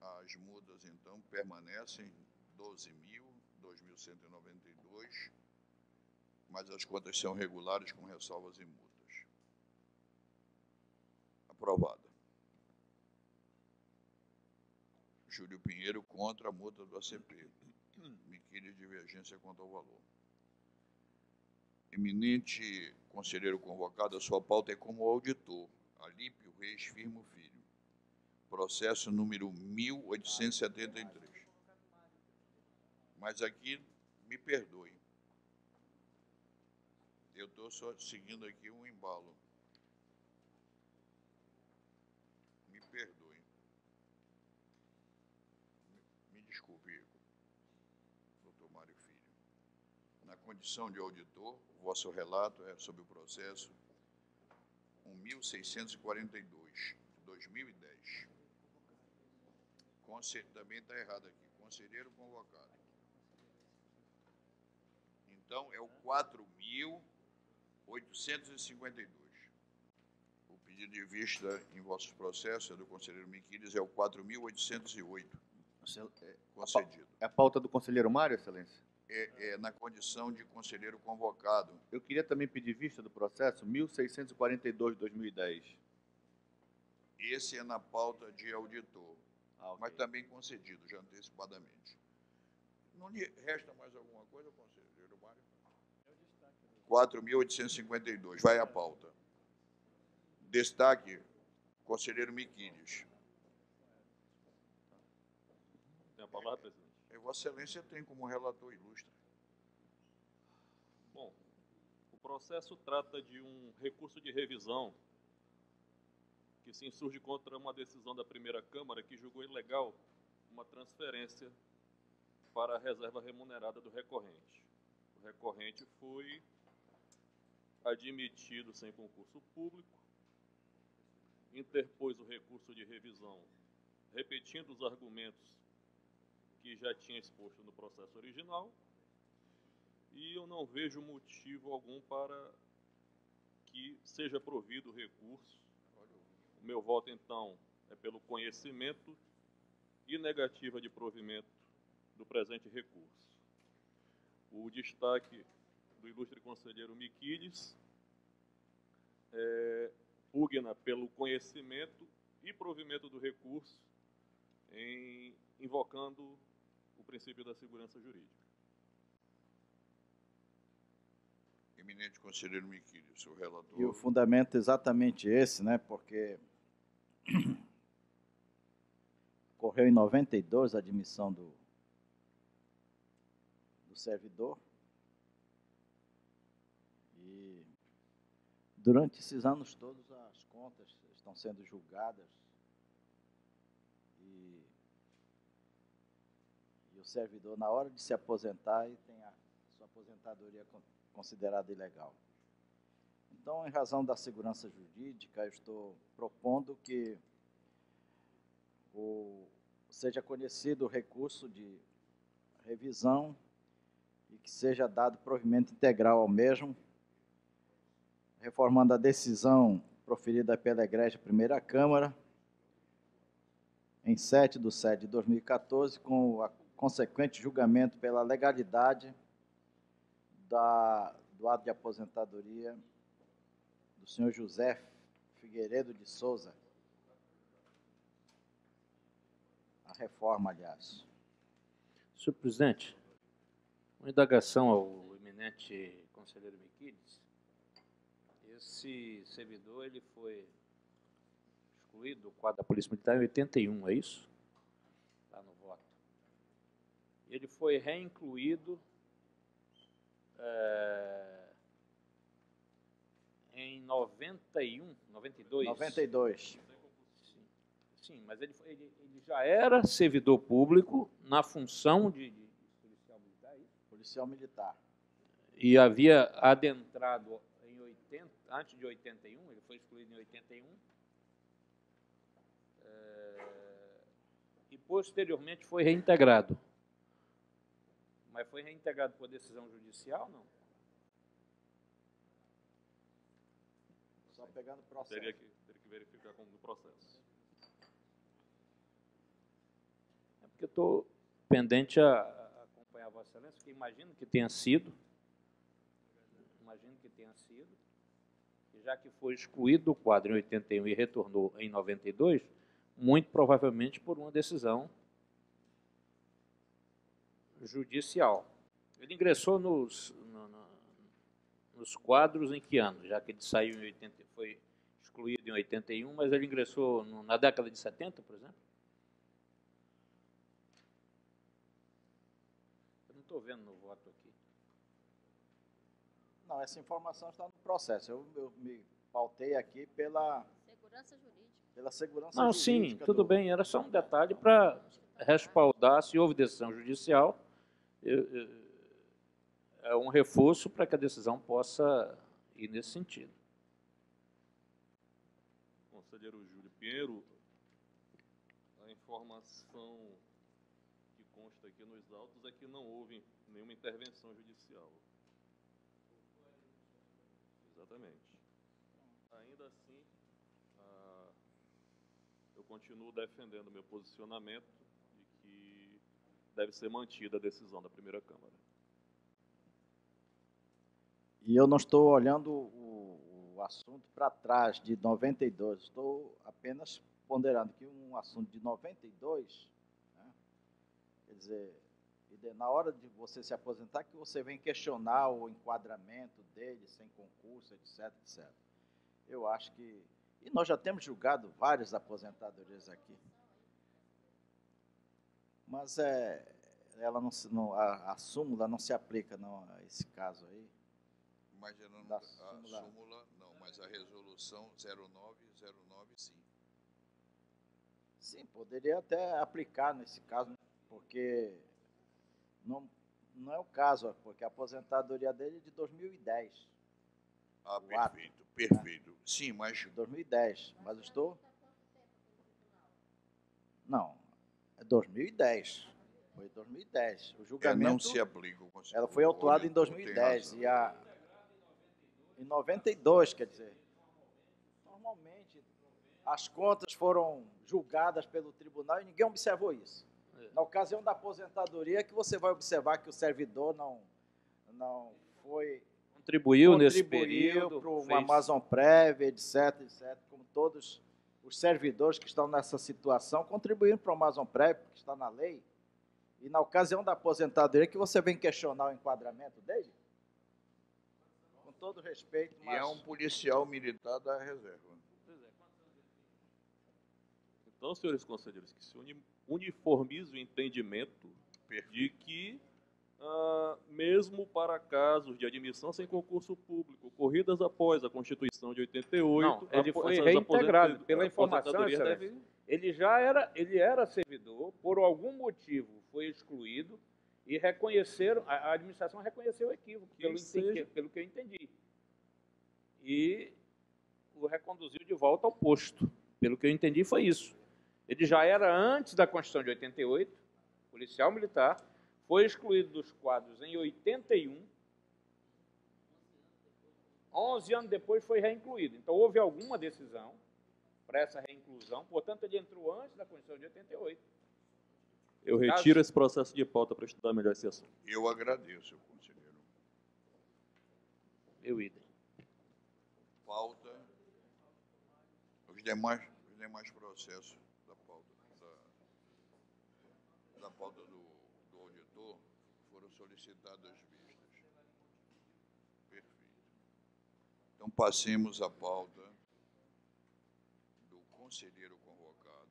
As mudas, então, permanecem 12.000, 2.192, mas as contas são regulares com ressalvas e multas. Aprovada. Júlio Pinheiro contra a multa do ACP. Miquílio, divergência quanto ao valor. Eminente conselheiro convocado, a sua pauta é como auditor. Alípio Reis Firmo Filho. Processo número 1873. Mas aqui, me perdoe. Eu estou só seguindo aqui um embalo. Me perdoe. Me desculpe, doutor Mário Filho. Na condição de auditor, o vosso relato é sobre o processo 1642, de 2010. Também está errado aqui. Conselheiro convocado. Então, é o 4.852. O pedido de vista em vossos processos é do conselheiro Miquílio, é o 4.808. Concedido. É a pauta do conselheiro Mário, excelência? É na condição de conselheiro convocado. Eu queria também pedir vista do processo 1642 de 2010. Esse é na pauta de auditor, Okay. mas também concedido, já antecipadamente. Não lhe resta mais alguma coisa, conselheiro Mário? 4.852, vai à pauta. Destaque, conselheiro Miquílio. Tem a palavra, presidente? Vossa Excelência tem como relator ilustre. Bom, o processo trata de um recurso de revisão que se insurge contra uma decisão da primeira Câmara que julgou ilegal uma transferência para a reserva remunerada do recorrente. O recorrente foi admitido sem concurso público, interpôs o recurso de revisão repetindo os argumentos que já tinha exposto no processo original, e eu não vejo motivo algum para que seja provido o recurso. O meu voto, então, é pelo conhecimento e negativa de provimento do presente recurso. O destaque do ilustre conselheiro Miquílio pugna pelo conhecimento e provimento do recurso, invocando o princípio da segurança jurídica. Eminente conselheiro Miquílio, seu relator. E o fundamento é exatamente esse, né? Porque ocorreu em 92 a admissão do servidor. E durante esses anos todos as contas estão sendo julgadas. E o servidor, na hora de se aposentar, ele tem a sua aposentadoria considerada ilegal. Então, em razão da segurança jurídica, eu estou propondo que seja conhecido o recurso de revisão e que seja dado provimento integral ao mesmo, reformando a decisão proferida pela Egrégia Primeira Câmara, em 7/7/2014, com o consequente julgamento pela legalidade do ato de aposentadoria do senhor José Figueiredo de Souza. A reforma, aliás. Senhor presidente, uma indagação ao eminente conselheiro Miquílio. Esse servidor ele foi excluído do quadro da Polícia Militar em 81, é isso? Está no voto. Ele foi reincluído em 91, 92? 92. Sim, mas ele já era servidor público na função de policial militar, é isso? Policial militar. E havia adentrado em 80, antes de 81, ele foi excluído em 81, e posteriormente foi reintegrado. Mas foi reintegrado por decisão judicial, não? Só pegando o processo. Teria que verificar como no processo. É porque eu estou pendente a acompanhar a Vossa Excelência, porque imagino que tenha sido. imagino que tenha sido, e já que foi excluído do quadro em 81 e retornou em 92, muito provavelmente por uma decisão judicial. Ele ingressou nos quadros em que ano? Já que ele saiu em 80, foi excluído em 81, mas ele ingressou na década de 70, por exemplo? Eu não estou vendo no voto aqui. Não, essa informação está no processo. Eu me pautei aqui pela Segurança jurídica. Não, sim, jurídica tudo bem. Era só um detalhe para respaldar, se houve decisão judicial, é um reforço para que a decisão possa ir nesse sentido. Conselheiro Júlio Pinheiro, a informação que consta aqui nos autos é que não houve nenhuma intervenção judicial. Exatamente. Ainda assim, eu continuo defendendo meu posicionamento de que deve ser mantida a decisão da primeira Câmara. E eu não estou olhando o assunto para trás, de 92. Estou apenas ponderando que um assunto de 92, né, quer dizer, na hora de você se aposentar, que você vem questionar o enquadramento dele, sem concurso, etc, etc. Eu acho que... E nós já temos julgado várias aposentadorias aqui. Mas ela a súmula não se aplica não, a esse caso aí. Mas Da a súmula. súmula não, mas a resolução 0909 sim. Sim, poderia até aplicar nesse caso, porque não é o caso, porque a aposentadoria dele é de 2010. Ah, O ato, perfeito, perfeito. Sim, mas de 2010, mas eu estou... Não, é 2010. Foi 2010. O julgamento... não se aplica. Ela foi autuada em 2010 e em 92, quer dizer. Normalmente, as contas foram julgadas pelo tribunal e ninguém observou isso. Na ocasião da aposentadoria, que você vai observar que o servidor não Contribuiu nesse período. para o Amazon Prévia, etc, etc, como todos os servidores que estão nessa situação contribuíram para o Amazon Prévia, que está na lei. E na ocasião da aposentadoria, que você vem questionar o enquadramento dele? Com todo respeito, mas... E é um policial militar da reserva. Então, senhores conselheiros, que se uniformize o entendimento de que, mesmo para casos de admissão sem concurso público, ocorridas após a Constituição de 88... Não, ele foi reintegrado. Pela informação, ele era servidor, por algum motivo foi excluído e reconheceram, a administração reconheceu o equívoco, pelo que eu entendi. E o reconduziu de volta ao posto. Pelo que eu entendi, foi isso. Ele já era antes da Constituição de 88, policial militar, foi excluído dos quadros em 81, 11 anos depois foi reincluído. Então, houve alguma decisão para essa reinclusão, portanto, ele entrou antes da Constituição de 88. Eu retiro esse processo de pauta para estudar melhor esse assunto. Eu agradeço, conselheiro. Eu idem. Pauta. Os demais processos da pauta do auditor foram solicitadas vistas. Perfeito. Então, passemos à pauta do conselheiro convocado.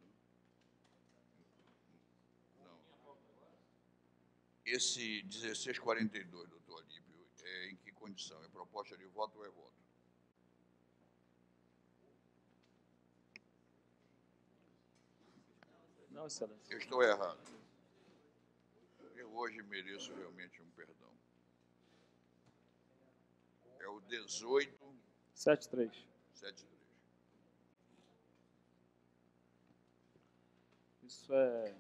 Não. Esse 1642, doutor Alípio, é em que condição? É proposta de voto ou é voto? Não, excelência. Eu estou errado. Eu hoje mereço realmente um perdão. É o 73. 73. Isso é...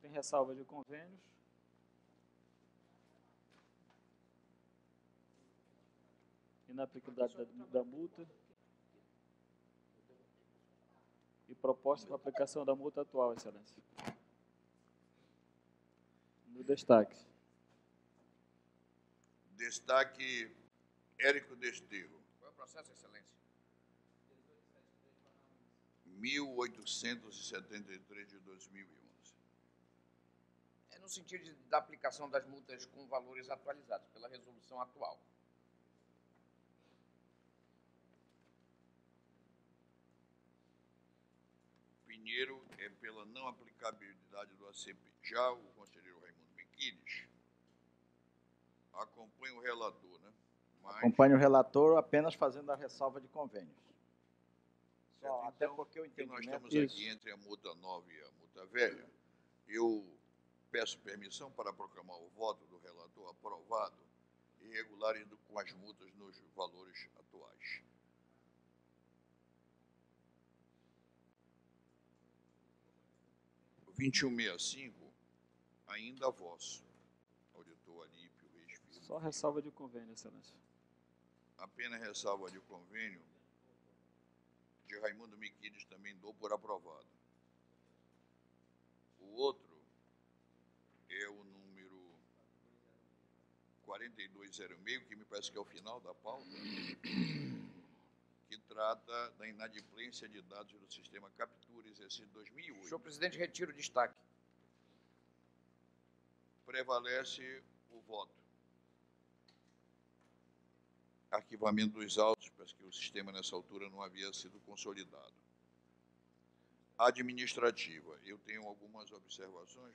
Tem ressalva de convênios. Inaplicabilidade da multa. E proposta para aplicação da multa atual, excelência. No destaque. Destaque Érico Desterro, Qual é o processo, Excelência? 1873 de 2011. É no sentido da aplicação das multas com valores atualizados pela resolução atual. Pinheiro é pela não aplicabilidade do ACP. Já o conselheiro Raimundo Miquiles acompanha o relator, né? Mas, Acompanho o relator apenas fazendo a ressalva de convênios. Só, certo, até então, porque o que nós entendimento... estamos aqui entre a multa nova e a multa velha, eu peço permissão para proclamar o voto do relator aprovado e regular indo com as multas nos valores atuais. O 2165, ainda vosso, auditor Alípio Reis Filho. Só ressalva de convênio, Excelência. Apenas ressalva de convênio de Raimundo Miquiles também dou por aprovado. O outro é o número 4206, que me parece que é o final da pauta, que trata da inadimplência de dados do sistema Captura exercido 2008. Senhor presidente, retiro o destaque. Prevalece o voto. Arquivamento dos autos, parece que o sistema nessa altura não havia sido consolidado. Administrativa, eu tenho algumas observações,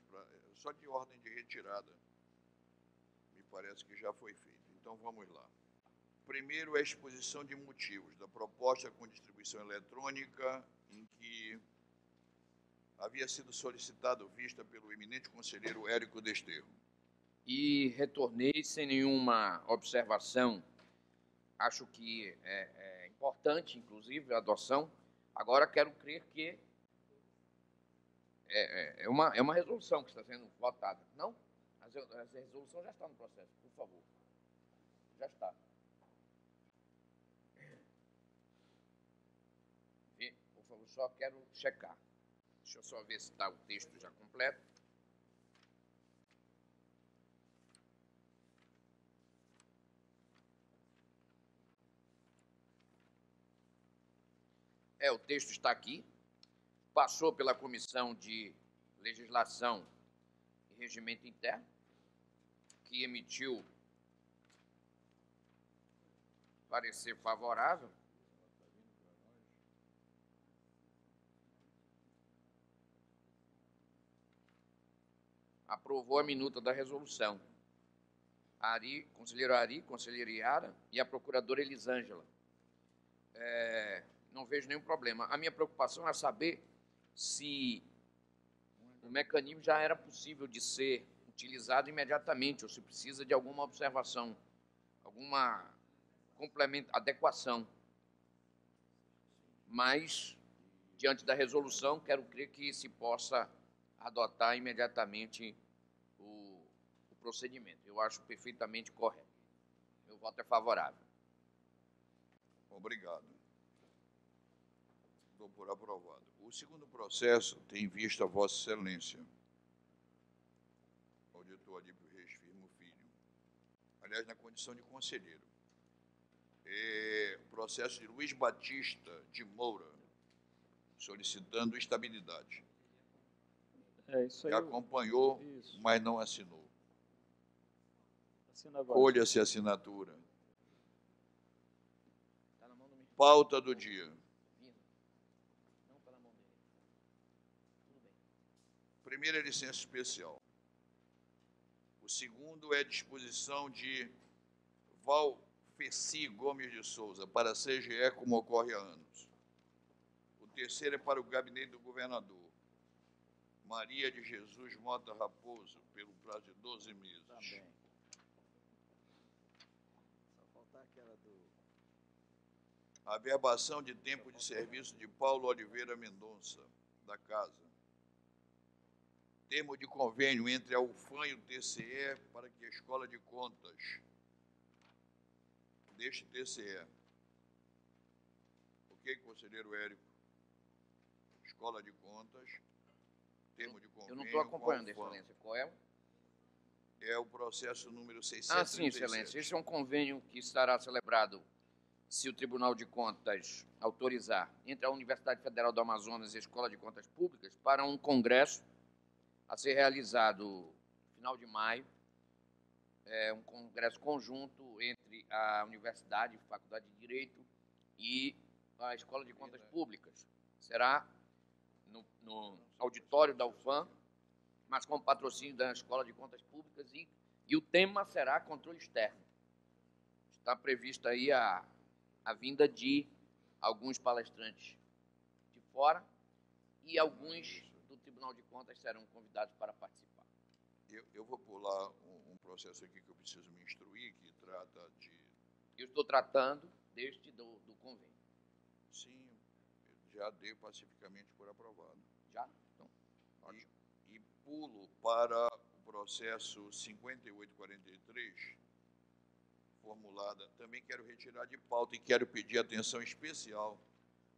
só de ordem de retirada, me parece que já foi feito. Então vamos lá. Primeiro, a exposição de motivos da proposta com distribuição eletrônica, em que havia sido solicitado vista pelo eminente conselheiro Érico Desterro. E retornei sem nenhuma observação. Acho que é importante, inclusive, a adoção. Agora quero crer que é uma resolução que está sendo votada. Não? A resolução já está no processo, por favor. Já está. Por favor, só quero checar. Deixa eu só ver se está o texto já completo. O texto está aqui. Passou pela Comissão de Legislação e Regimento Interno, que emitiu parecer favorável. Aprovou a minuta da resolução. Conselheiro Ari, conselheira Iara e a procuradora Elisângela. Não vejo nenhum problema. A minha preocupação é saber se o mecanismo já era possível de ser utilizado imediatamente ou se precisa de alguma observação, alguma adequação. Mas, diante da resolução, quero crer que se possa adotar imediatamente o procedimento. Eu acho perfeitamente correto. Meu voto é favorável. Obrigado. Dou por aprovado. O segundo processo tem vista a Vossa Excelência, auditor Alípio Reis Firmo Filho, aliás, na condição de conselheiro. O processo de Luiz Batista de Moura, solicitando estabilidade. Isso aí. Que acompanhou, Isso. mas não assinou. Assina agora. Colha-se a assinatura. Está na mão do ministro. Pauta do dia. Não está na mão dele. Tudo bem. Primeiro é licença especial. O segundo é disposição de Valfeci Gomes de Souza para a CGE, como ocorre há anos. O terceiro é para o gabinete do governador. Maria de Jesus Mota Raposo, pelo prazo de 12 meses. Também. Só faltar aquela do... Averbação de tempo de serviço de Paulo Oliveira Mendonça, da Casa. Termo de convênio entre a UFAM e o TCE para que a Escola de Contas deste TCE. Ok, conselheiro Érico? Escola de Contas, termo de convênio. Eu não estou acompanhando, com a UFAM. Excelência. Qual é? É o processo número 637. Ah, sim, Excelência. Esse é um convênio que estará celebrado, se o Tribunal de Contas autorizar, entre a Universidade Federal do Amazonas e a Escola de Contas Públicas, para um congresso a ser realizado no final de maio. É um congresso conjunto entre a Universidade, Faculdade de Direito e a Escola de Contas Públicas. Será no auditório da UFAM, mas com patrocínio da Escola de Contas Públicas, e o tema será controle externo. Está prevista aí a vinda de alguns palestrantes de fora e alguns do Tribunal de Contas serão convidados para participar. Eu vou pular um processo aqui que eu preciso me instruir, que trata de... Eu estou tratando do convênio. Sim, já dei pacificamente por aprovado. Já? Então, ótimo. E pulo para o processo 5843, formulada. Também quero retirar de pauta e quero pedir atenção especial,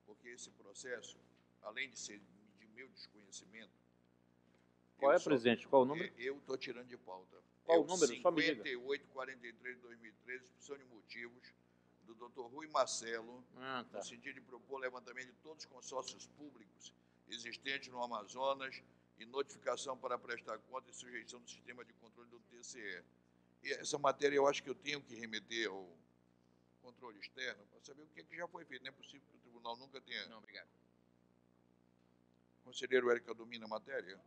porque esse processo, além de ser de meu desconhecimento... Qual é, presidente? Qual o número? Eu estou tirando de pauta. Qual o número? Só me diga. 5843 de 2013, exposição de motivos, do Dr. Rui Marcelo, Tá. no sentido de propor levantamento de todos os consórcios públicos existentes no Amazonas e notificação para prestar conta e sujeição do sistema de controle do TCE. E essa matéria eu acho que eu tenho que remeter ao controle externo para saber o que já foi feito. Não é possível que o tribunal nunca tenha... Não, obrigado. O conselheiro Érica domina a matéria?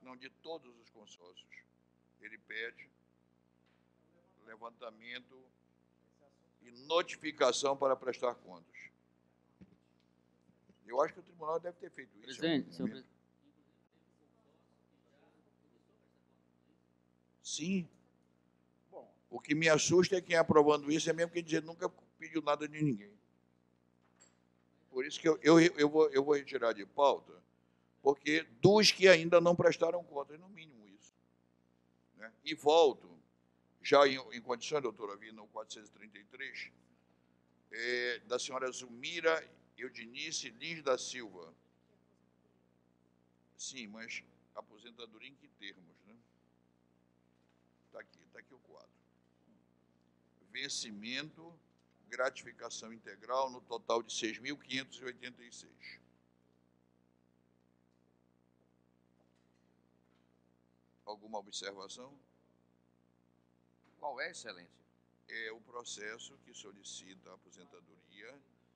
Não, de todos os consórcios. Ele pede levantamento e notificação para prestar contas. Eu acho que o tribunal deve ter feito isso. Presidente, senhor presidente. Sim. O que me assusta é quem aprovando isso é mesmo quem dizer nunca pediu nada de ninguém. Por isso que eu vou retirar de pauta, porque dos que ainda não prestaram contas, no mínimo isso. Né? E volto, já em condições, doutora Vina, no 433, da senhora Zulmira Eudinice Lins da Silva. Sim, mas aposentadoria em que termos, né? Está aqui o quadro. Vencimento, gratificação integral no total de 6.586. Alguma observação? Qual é, Excelência? É o processo que solicita a aposentadoria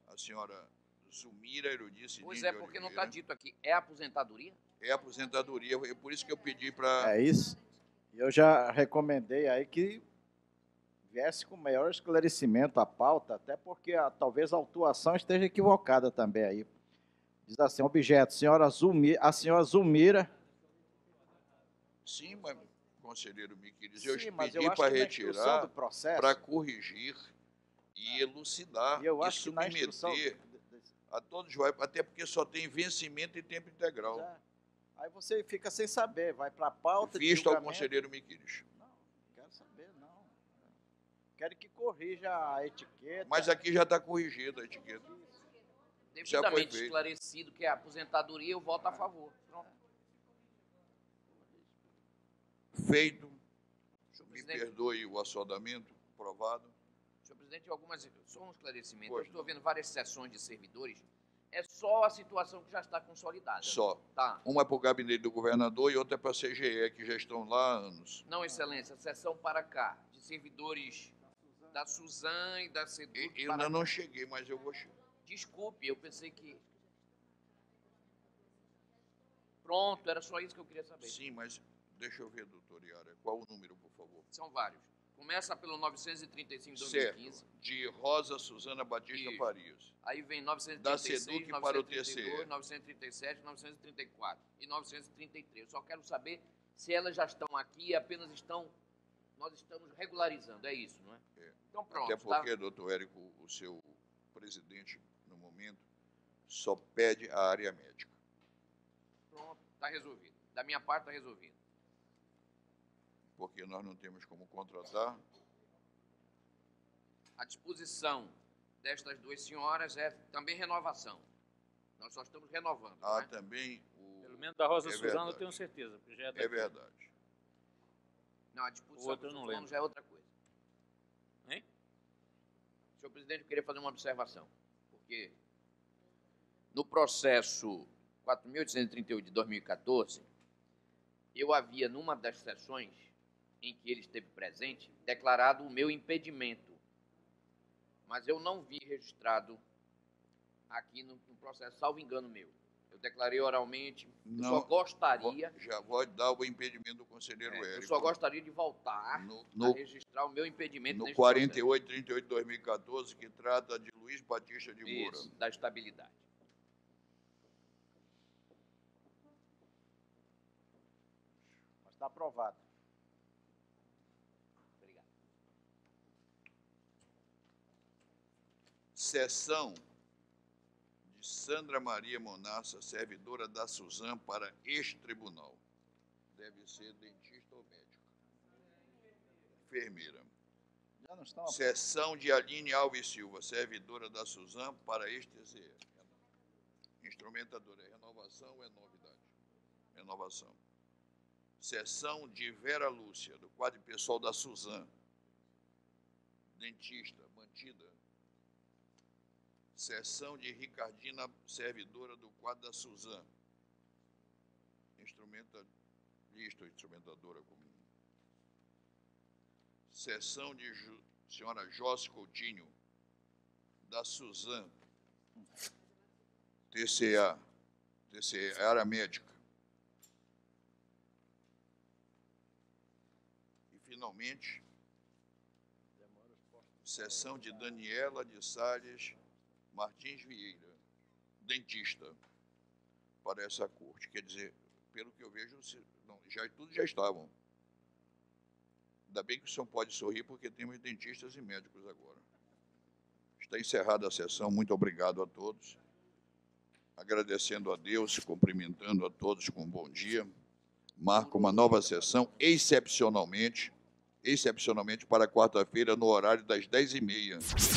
a senhora Zulmira Erudice Pois Lins é, de porque não Oliveira. está dito aqui. É aposentadoria? É aposentadoria, é por isso que eu pedi para... É isso. Eu já recomendei aí que viesse com maior esclarecimento a pauta, até porque talvez a autuação esteja equivocada também aí. Diz assim, objeto, a senhora Zulmira... Sim, mas, conselheiro Miquiles, eu Sim, mas eu pedi acho para que na instrução retirar, do processo- para corrigir e elucidar E eu e acho que na instrução... submeter a todos, até porque só tem vencimento em tempo integral. Já. Aí você fica sem saber, vai para a pauta de Visto ao julgamento. conselheiro Miquiles. Não quero saber, não. Quero que corrija a etiqueta. Mas aqui já está corrigida a etiqueta. Já foi Devidamente feito. esclarecido que é aposentadoria, eu voto a favor. Pronto. Feito. Senhor Me presidente, perdoe o assodamento, aprovado. senhor presidente, só um esclarecimento. Pois Eu estou vendo várias sessões de servidores. É só a situação que já está consolidada. Só. Tá. Uma é para o gabinete do governador e outra é para a CGE, que já estão lá há anos. Não, Excelência, sessão para cá, de servidores da Suzan e da Sedur. Eu ainda não cheguei, mas eu vou chegar. Desculpe, eu pensei que... Pronto, era só isso que eu queria saber. Sim, mas deixa eu ver, doutor Iara, qual o número, por favor? São vários. Começa pelo 935 de Certo, 2015. de Rosa Suzana Batista Isso. Farias. Aí vem Da 936, SEDUC para o 932, TCE. 937, 934 e 933. Eu só quero saber se elas já estão aqui e apenas estão... Nós estamos regularizando, é isso, não é? É. Então pronto, Até porque, doutor Érico, o seu presidente, no momento, só pede a área médica. Pronto, está resolvido. Da minha parte está resolvido. Porque nós não temos como contratar. A disposição destas duas senhoras é também renovação. Nós só estamos renovando. não Há é? também Pelo depoimento da Rosa É Suzana eu verdade. tenho certeza. Porque já é É daqui. verdade. Não, a disposição Outra que eu eu não estou falando lembro. já é outra coisa. Hein? Senhor presidente, eu queria fazer uma observação. Porque no processo 4.838 de 2014, eu havia, numa das sessões em que ele esteve presente, declarado o meu impedimento. Mas eu não vi registrado aqui no processo, salvo engano meu. Eu declarei oralmente, eu só gostaria... Já vou dar o impedimento do conselheiro Érico. Eu só gostaria de voltar a registrar o meu impedimento no neste 4838 de 2014, que trata de Luiz Batista de Moura. processo. Isso, da estabilidade. Mas está aprovado. Obrigado. Sessão de Sandra Maria Monassa, servidora da Suzan, para este tribunal. Deve ser dentista ou médico. Enfermeira. Já não estão Sessão de Aline Alves Silva, servidora da Suzan, para este TCE. Instrumentadora. É renovação ou é novidade? Renovação. Sessão de Vera Lúcia, do quadro pessoal da Suzan. Dentista, mantida. Sessão de Ricardina, servidora do quadro da Suzan. Instrumentadora comum. Sessão de senhora Josse Coutinho, da Suzan. TCA, área médica. E, finalmente, sessão de Daniela de Salles Martins Vieira, dentista, para essa corte. Quer dizer, pelo que eu vejo, tudo já estavam. Ainda bem que o senhor pode sorrir, porque temos dentistas e médicos agora. Está encerrada a sessão. Muito obrigado a todos. Agradecendo a Deus, cumprimentando a todos com um bom dia. Marco uma nova sessão, excepcionalmente para quarta-feira, no horário das 10h30.